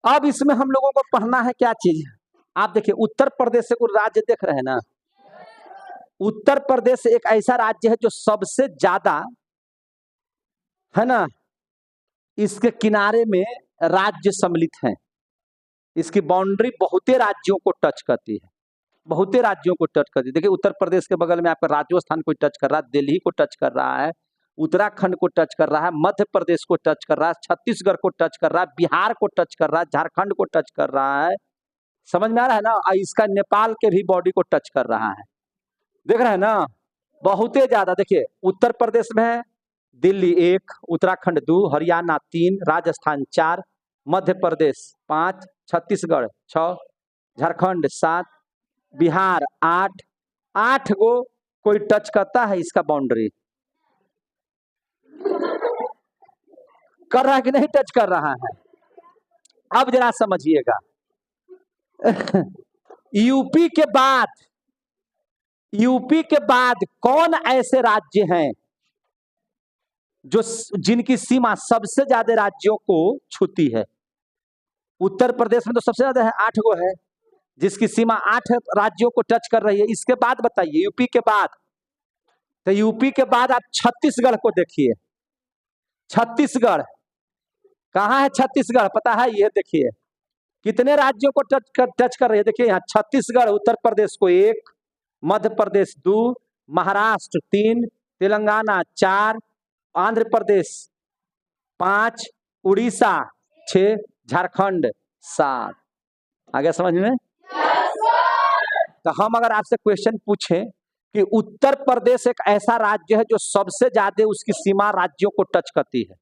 अब इसमें हम लोगों को पढ़ना है क्या चीज? आप देखिए उत्तर प्रदेश से कोई राज्य देख रहे हैं ना, उत्तर प्रदेश एक ऐसा राज्य है जो सबसे ज्यादा, है ना, इसके किनारे में राज्य सम्मिलित हैं। इसकी बाउंड्री बहुते राज्यों को टच करती है, बहुते राज्यों को टच करती है। देखिए उत्तर प्रदेश के बगल में आपका राजस्थान को टच कर रहा है, दिल्ली को टच कर रहा है, उत्तराखंड को टच कर रहा है, मध्य प्रदेश को टच कर रहा है, छत्तीसगढ़ को टच कर रहा है, बिहार को टच कर रहा है, झारखंड को टच कर रहा है। समझ में आ रहा है ना? इसका नेपाल के भी बॉडी को टच कर रहा है। देख रहे हैं ना, बहुते ज्यादा। देखिए उत्तर प्रदेश में है दिल्ली 1, उत्तराखंड 2, हरियाणा 3, राजस्थान 4, मध्य प्रदेश 5, छत्तीसगढ़ 6, झारखंड 7, बिहार 8। 8 गो कोई टच करता है इसका बाउंड्री, कर रहा है कि नहीं टच कर रहा है? अब जरा समझिएगा। यूपी के बाद कौन ऐसे राज्य हैं जो जिनकी सीमा सबसे ज्यादा राज्यों को छूती है? उत्तर प्रदेश में तो सबसे ज्यादा है, 8 गो है, जिसकी सीमा 8 राज्यों को टच कर रही है। इसके बाद बताइए, यूपी के बाद, तो यूपी के बाद आप छत्तीसगढ़ को देखिए। छत्तीसगढ़ कहाँ है? छत्तीसगढ़ पता है? ये देखिए कितने राज्यों को टच कर रही है। देखिए यहाँ छत्तीसगढ़ उत्तर प्रदेश को 1, मध्य प्रदेश 2, महाराष्ट्र 3, तेलंगाना 4, आंध्र प्रदेश 5, उड़ीसा 6, झारखंड 7। आगे समझ में? तो हम अगर आपसे क्वेश्चन पूछें कि उत्तर प्रदेश एक ऐसा राज्य है जो सबसे ज्यादा उसकी सीमा राज्यों को टच करती है,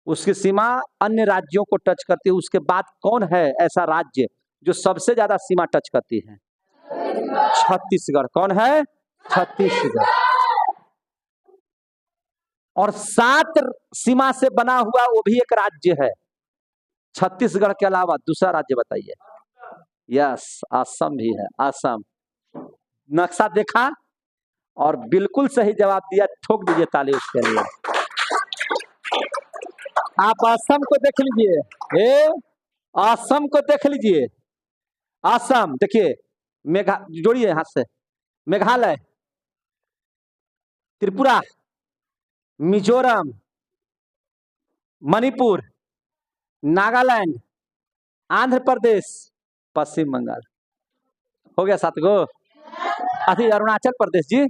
उसकी सीमा अन्य राज्यों को टच करती है, उसके बाद कौन है ऐसा राज्य जो सबसे ज्यादा सीमा टच करती है? छत्तीसगढ़। कौन है? छत्तीसगढ़। और 7 सीमा से बना हुआ वो भी एक राज्य है। छत्तीसगढ़ के अलावा दूसरा राज्य बताइए। यस, असम भी है। असम। नक्शा देखा और बिल्कुल सही जवाब दिया, ठोक दीजिए ताली उसके लिए। आप असम को देख लीजिए, असम को देख लीजिए। असम देखिए, जोड़िए हाथ से, मेघालय, त्रिपुरा, मिजोरम, मणिपुर, नागालैंड, आंध्र प्रदेश, पश्चिम बंगाल। हो गया 7 गो। अभी अरुणाचल प्रदेश जी,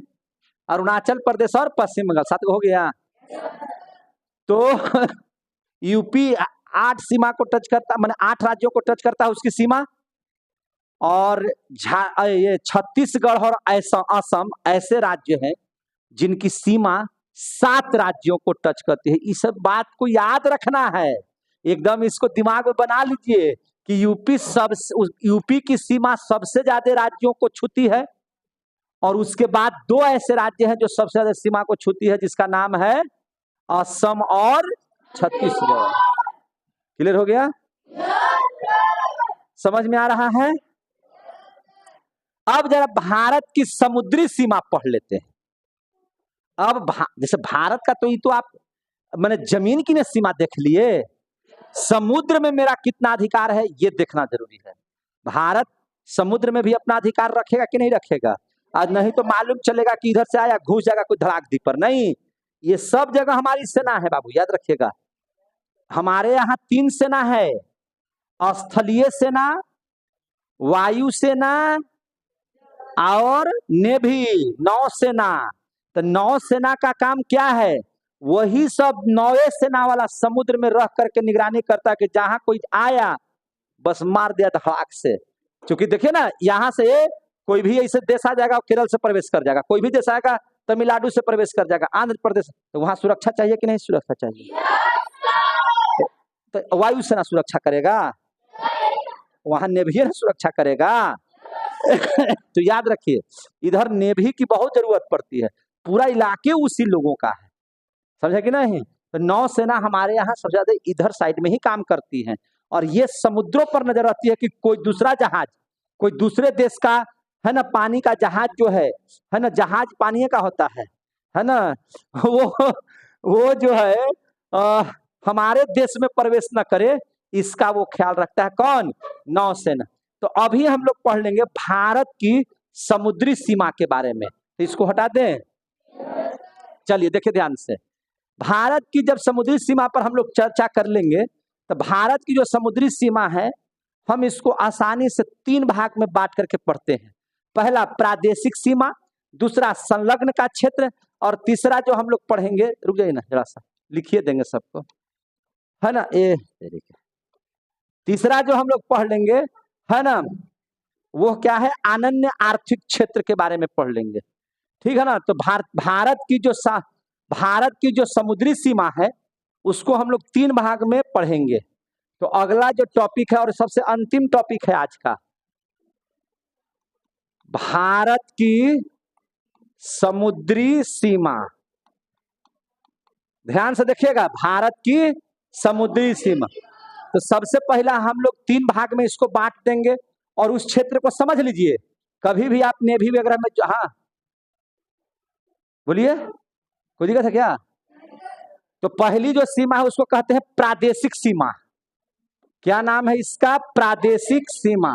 अरुणाचल प्रदेश और पश्चिम बंगाल 7 गो हो गया। तो यूपी 8 सीमा को टच करता, माने 8 राज्यों को टच करता है उसकी सीमा। और ये छत्तीसगढ़ और असम ऐसे राज्य हैं जिनकी सीमा 7 राज्यों को टच करती है। इस बात को याद रखना है, एकदम इसको दिमाग में बना लीजिए कि यूपी की सीमा सबसे ज्यादा राज्यों को छूती है, और उसके बाद 2 ऐसे राज्य हैं जो सबसे ज्यादा सीमा को छूती है, जिसका नाम है असम और छत्तीसगढ़। क्लियर हो गया? समझ में आ रहा है? अब जरा भारत की समुद्री सीमा पढ़ लेते हैं। अब जैसे भारत का तो ये तो आप मैंने जमीन की ना सीमा देख लिए, समुद्र में मेरा कितना अधिकार है ये देखना जरूरी है। भारत समुद्र में भी अपना अधिकार रखेगा कि नहीं रखेगा? आज नहीं तो मालूम चलेगा कि इधर से आया घुस जाएगा कोई धड़ाक दी पर। नहीं, ये सब जगह हमारी सेना है बाबू, याद रखिएगा। हमारे यहाँ 3 सेना है, स्थलीय सेना, वायु सेना और नेवी, नौसेना। तो नौसेना का काम क्या है? वही सब नौवे सेना वाला समुद्र में रह करके निगरानी करता है कि जहां कोई आया बस मार दिया धड़ाक से। क्योंकि देखिए ना, यहाँ से कोई भी ऐसे देश आ जाएगा, केरल से प्रवेश कर जाएगा, कोई भी देश आएगा तमिलनाडु से प्रवेश कर जाएगा, आंध्र प्रदेश, तो वहां सुरक्षा चाहिए कि नहीं? सुरक्षा चाहिए। तो वायु सेना सुरक्षा करेगा, वहां नेवी सुरक्षा करेगा। तो याद रखिए, इधर नेवी की बहुत जरूरत पड़ती है, पूरा इलाके उसी लोगों का है, समझे कि नहीं? तो नौसेना हमारे यहाँ सबसे ज्यादा इधर साइड में ही काम करती है, और ये समुद्रों पर नजर रखती है कि कोई दूसरा जहाज, कोई दूसरे देश का, है ना, पानी का जहाज जो है ना, जहाज पानी का होता है ना, वो जो है हमारे देश में प्रवेश न करे, इसका वो ख्याल रखता है। कौन? नौसेना। तो अभी हम लोग पढ़ लेंगे भारत की समुद्री सीमा के बारे में। इसको हटा दें। चलिए देखिए ध्यान से, भारत की जब समुद्री सीमा पर हम लोग चर्चा कर लेंगे तो भारत की जो समुद्री सीमा है हम इसको आसानी से 3 भाग में बांट करके पढ़ते हैं। पहला प्रादेशिक सीमा, दूसरा संलग्न का क्षेत्र, और तीसरा जो हम लोग पढ़ेंगे, रुक जाइए ना जरा सा, लिखिए देंगे सबको, है ना, तीसरा जो हम लोग पढ़ लेंगे, है ना, वो क्या है, अनन्य आर्थिक क्षेत्र के बारे में पढ़ लेंगे, ठीक है ना। तो भारत की जो समुद्री सीमा है उसको हम लोग 3 भाग में पढ़ेंगे। तो अगला जो टॉपिक है और सबसे अंतिम टॉपिक है आज का, भारत की समुद्री सीमा। ध्यान से देखिएगा, भारत की समुद्री सीमा। तो सबसे पहला हम लोग 3 भाग में इसको बांट देंगे और उस क्षेत्र को समझ लीजिए। कभी भी आप नेवी वगैरह में, हाँ बोलिए, कोई दिक्कत है क्या? तो पहली जो सीमा है उसको कहते हैं प्रादेशिक सीमा। क्या नाम है इसका? प्रादेशिक सीमा।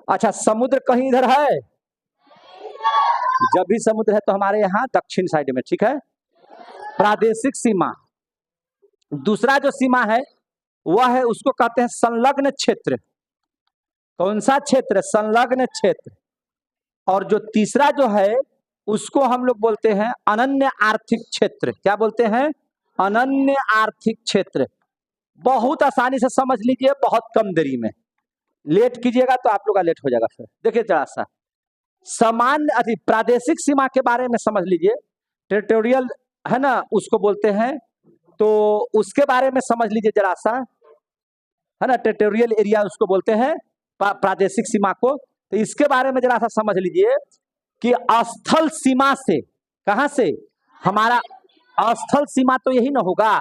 अच्छा, समुद्र कहीं इधर है? जब भी समुद्र है तो हमारे यहाँ दक्षिण साइड में, ठीक है, प्रादेशिक सीमा। दूसरा जो सीमा है वह है, उसको कहते हैं संलग्न क्षेत्र। कौन सा क्षेत्र? संलग्न क्षेत्र। और जो तीसरा जो है उसको हम लोग बोलते हैं अनन्य आर्थिक क्षेत्र। क्या बोलते हैं? अनन्य आर्थिक क्षेत्र। बहुत आसानी से समझ लीजिए, बहुत कम देरी में। लेट कीजिएगा तो आप लोग का लेट हो जाएगा। फिर देखिए जरा सा, सामान्य प्रादेशिक सीमा के बारे में समझ लीजिए, टेरिटोरियल है ना, उसको बोलते हैं। तो उसके बारे में समझ लीजिए जरा सा, है ना, टेरिटोरियल एरिया उसको बोलते हैं, प्रादेशिक सीमा को। तो इसके बारे में जरा सा समझ लीजिए कि स्थल सीमा से, कहां से? हमारा स्थल सीमा तो यही ना होगा,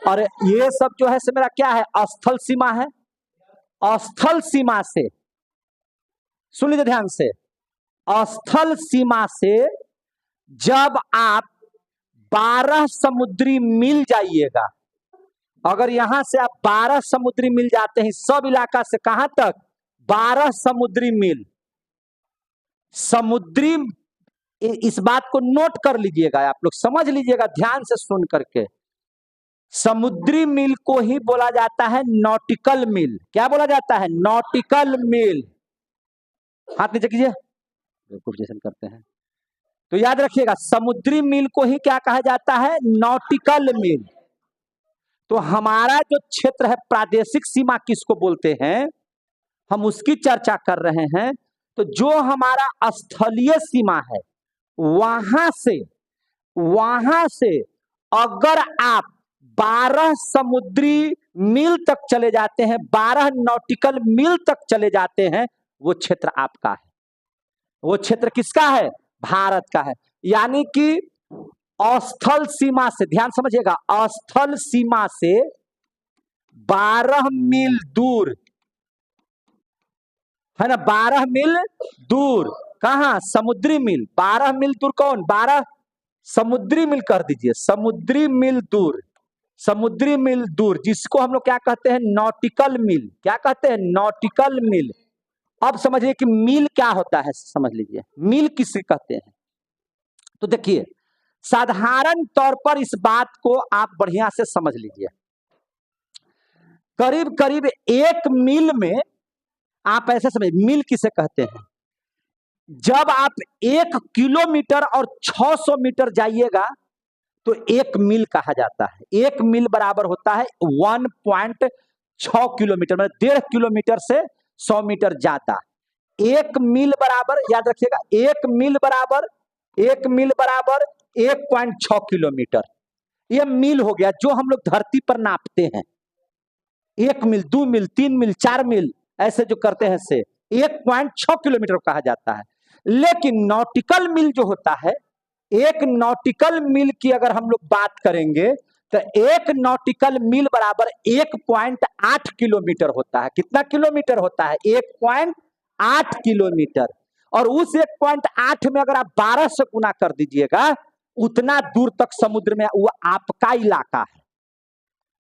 और ये सब जो है से मेरा क्या है? स्थल सीमा है। स्थल सीमा से, सुन लीजिए ध्यान से, स्थल सीमा से जब आप 12 समुद्री मील जाइएगा, अगर यहां से आप 12 समुद्री मील जाते हैं सब इलाका से, कहां तक? 12 समुद्री मील। समुद्री, इस बात को नोट कर लीजिएगा, आप लोग समझ लीजिएगा ध्यान से सुन करके। समुद्री मील को ही बोला जाता है नॉटिकल मील। क्या बोला जाता है? नॉटिकल मील। हाथ नीचे कीजिए, प्रोजेक्शन करते हैं। तो याद रखिएगा, समुद्री मील को ही क्या कहा जाता है? नॉटिकल मील। तो हमारा जो क्षेत्र है प्रादेशिक सीमा किसको बोलते हैं, हम उसकी चर्चा कर रहे हैं। तो जो हमारा स्थलीय सीमा है, वहां से अगर आप 12 समुद्री मील तक चले जाते हैं, 12 नॉटिकल मील तक चले जाते हैं, वो क्षेत्र आपका है। वो क्षेत्र किसका है? भारत का है। यानी कि स्थल सीमा से, ध्यान समझिएगा, स्थल सीमा से 12 मील दूर, है ना, 12 मील दूर। कहां? समुद्री मील। 12 मील दूर कौन? 12 समुद्री मील कर दीजिए, समुद्री मील दूर। समुद्री मील दूर जिसको हम लोग क्या कहते हैं? नॉटिकल मील। क्या कहते हैं? नॉटिकल मील। अब समझिए कि मील क्या होता है, समझ लीजिए मील किसे कहते हैं। तो देखिए, साधारण तौर पर इस बात को आप बढ़िया से समझ लीजिए। करीब करीब 1 मील में, आप ऐसे समझ, मील किसे कहते हैं? जब आप 1 किलोमीटर और 600 मीटर जाइएगा तो 1 मील कहा जाता है। 1 मील बराबर होता है 1.6 किलोमीटर, मतलब 1.5 किलोमीटर से 100 मीटर ज्यादा। 1 मील बराबर, याद रखिएगा, 1 मील बराबर 1.6 किलोमीटर। यह मील हो गया जो हम लोग धरती पर नापते हैं। 1 मील, 2 मील, 3 मील, 4 मील, ऐसे जो करते हैं से 1.6 किलोमीटर कहा जाता है। लेकिन नॉटिकल मील जो होता है, 1 नॉटिकल मील की अगर हम लोग बात करेंगे तो 1 नॉटिकल मील बराबर 1.8 किलोमीटर होता है। कितना किलोमीटर होता है? 1.8 किलोमीटर। और उस 1.8 में अगर आप 12 से गुना कर दीजिएगा, उतना दूर तक समुद्र में वो आपका इलाका है।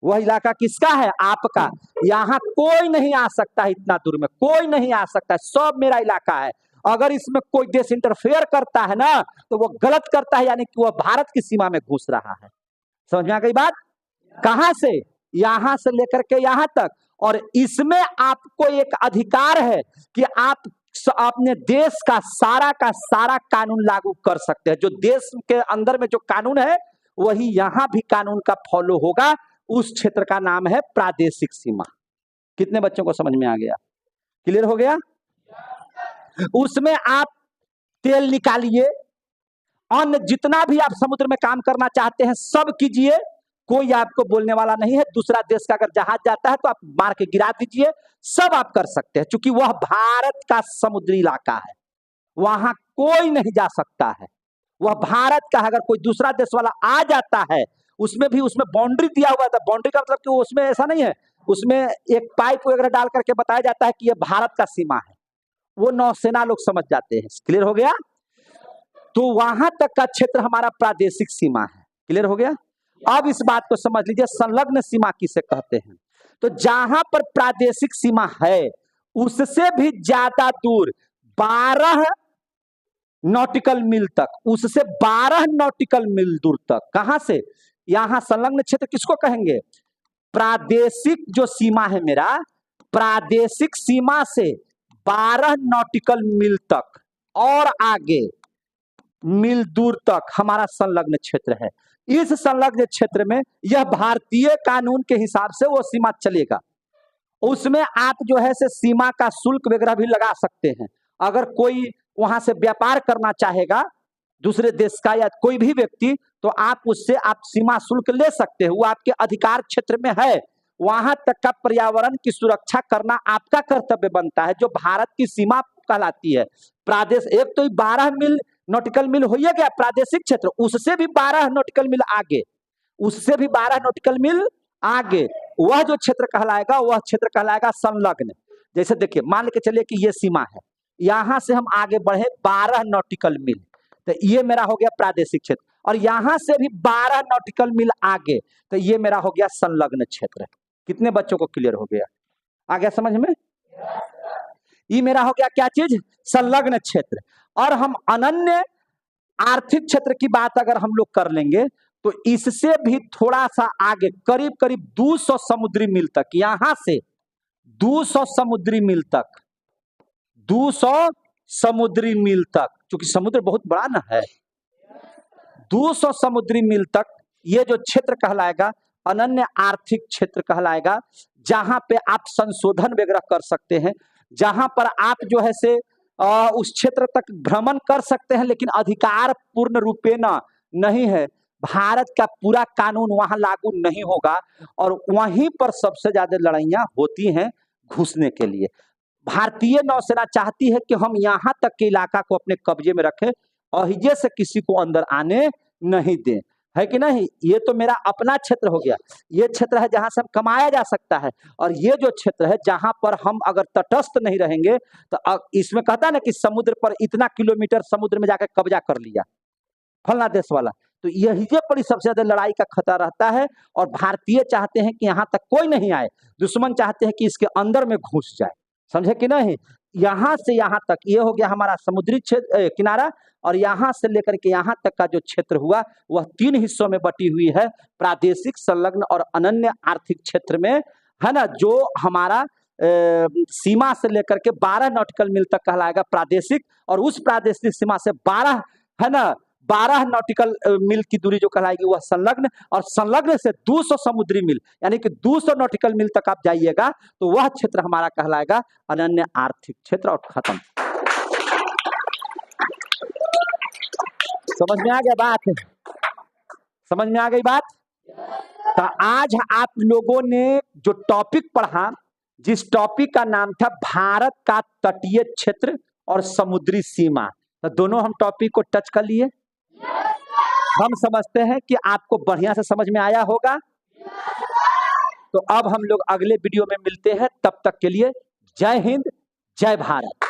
वह इलाका किसका है? आपका। यहां कोई नहीं आ सकता है, इतना दूर में कोई नहीं आ सकता है, सब मेरा इलाका है। अगर इसमें कोई देश इंटरफेयर करता है ना तो वो गलत करता है, यानी कि वह भारत की सीमा में घुस रहा है। समझ में आ गई बात? कहां से? यहां से लेकर के यहां तक। और इसमें आपको एक अधिकार है कि आप अपने देश का सारा कानून लागू कर सकते हैं। जो देश के अंदर में जो कानून है वही यहां भी कानून का फॉलो होगा। उस क्षेत्र का नाम है प्रादेशिक सीमा। कितने बच्चों को समझ में आ गया? क्लियर हो गया? उसमें आप तेल निकालिए, अन्य जितना भी आप समुद्र में काम करना चाहते हैं सब कीजिए, कोई आपको बोलने वाला नहीं है। दूसरा देश का अगर जहाज जाता है तो आप मार के गिरा दीजिए, सब आप कर सकते हैं, क्योंकि वह भारत का समुद्री इलाका है, वहां कोई नहीं जा सकता है। वह भारत का है। अगर कोई दूसरा देश वाला आ जाता है, उसमें बाउंड्री दिया हुआ था। बाउंड्री का मतलब कि उसमें ऐसा नहीं है, उसमें एक पाइप वगैरह डाल करके बताया जाता है कि यह भारत का सीमा है, वो नौसेना लोग समझ जाते हैं। क्लियर हो गया? तो वहां तक का क्षेत्र हमारा प्रादेशिक सीमा है। क्लियर हो गया? अब इस बात को समझ लीजिए, संलग्न सीमा किसे कहते हैं। तो जहां पर प्रादेशिक सीमा है उससे भी ज्यादा दूर 12 नॉटिकल मील तक, उससे 12 नॉटिकल मील दूर तक। कहां से? यहां संलग्न क्षेत्र किसको कहेंगे? प्रादेशिक जो सीमा है मेरा, प्रादेशिक सीमा से 12 नॉटिकल मील तक और आगे मील दूर तक हमारा संलग्न क्षेत्र है। इस संलग्न क्षेत्र में यह भारतीय कानून के हिसाब से वो सीमा चलेगा। उसमें आप जो है से सीमा का शुल्क वगैरह भी लगा सकते हैं। अगर कोई वहां से व्यापार करना चाहेगा दूसरे देश का या कोई भी व्यक्ति, तो आप उससे आप सीमा शुल्क ले सकते हैं, वो आपके अधिकार क्षेत्र में है। वहां तक का पर्यावरण की सुरक्षा करना आपका कर्तव्य बनता है, जो भारत की सीमा कहलाती है। प्रादेश एक तो 12 मील नॉटिकल मील हो गया प्रादेशिक क्षेत्र, उससे भी 12 नॉटिकल मील आगे, उससे भी 12 नॉटिकल मील आगे वह जो क्षेत्र कहलाएगा, वह क्षेत्र कहलाएगा संलग्न। जैसे देखिए, मान के चलिए कि ये सीमा है, यहां से हम आगे बढ़े 12 नॉटिकल मील, तो ये मेरा हो गया प्रादेशिक क्षेत्र। और यहां से भी 12 नॉटिकल मील आगे, तो ये मेरा हो गया संलग्न क्षेत्र। कितने बच्चों को क्लियर हो गया? आ गया समझ में? ये मेरा हो गया क्या चीज? संलग्न क्षेत्र। और हम अनन्य आर्थिक क्षेत्र की बात अगर हम लोग कर लेंगे तो इससे भी थोड़ा सा आगे करीब करीब 200 समुद्री मील तक, यहां से 200 समुद्री मील तक, 200 समुद्री मील तक, क्योंकि समुद्र बहुत बड़ा ना है, 200 समुद्री मील तक ये जो क्षेत्र कहलाएगा अनन्य आर्थिक क्षेत्र कहलाएगा, जहां पे आप संशोधन वगैरह कर सकते हैं, जहां पर आप जो है से उस क्षेत्र तक भ्रमण कर सकते हैं, लेकिन अधिकार पूर्ण रूपेण नहीं है। भारत का पूरा कानून वहां लागू नहीं होगा और वहीं पर सबसे ज्यादा लड़ाइयां होती हैं घुसने के लिए। भारतीय नौसेना चाहती है कि हम यहां तक के इलाका को अपने कब्जे में रखें, अहिजे से किसी को अंदर आने नहीं दें, है कि नहीं? ये तो मेरा अपना क्षेत्र हो गया, ये क्षेत्र है जहां से कमाया जा सकता है, और ये जो क्षेत्र है जहां पर हम अगर तटस्थ नहीं रहेंगे तो इसमें कहता है ना कि समुद्र पर इतना किलोमीटर समुद्र में जाकर कब्जा कर लिया फलना देश वाला, तो यही पर सबसे ज्यादा लड़ाई का खतरा रहता है। और भारतीय चाहते हैं कि यहाँ तक कोई नहीं आए, दुश्मन चाहते हैं कि इसके अंदर में घुस जाए। समझे कि नहीं? यहाँ से यहाँ तक ये हो गया हमारा समुद्री क्षेत्र किनारा, और यहाँ से लेकर के यहाँ तक का जो क्षेत्र हुआ वह 3 हिस्सों में बटी हुई है, प्रादेशिक, संलग्न और अनन्य आर्थिक क्षेत्र में, है ना। जो हमारा सीमा से लेकर के 12 नॉटिकल मील तक कहलाएगा प्रादेशिक, और उस प्रादेशिक सीमा से 12, है ना, 12 नॉटिकल मील की दूरी जो कहलाएगी वह संलग्न, और संलग्न से 200 समुद्री मील यानी कि 200 नॉटिकल मील तक आप जाइएगा तो वह क्षेत्र हमारा कहलाएगा अनन्य आर्थिक क्षेत्र। और खत्म। समझ में आ गया बात? समझ में आ गई बात? तो आज आप लोगों ने जो टॉपिक पढ़ा, जिस टॉपिक का नाम था भारत का तटीय क्षेत्र और समुद्री सीमा, तो दोनों हम टॉपिक को टच कर लिए। हम समझते हैं कि आपको बढ़िया से समझ में आया होगा। तो अब हम लोग अगले वीडियो में मिलते हैं, तब तक के लिए जय हिंद, जय भारत।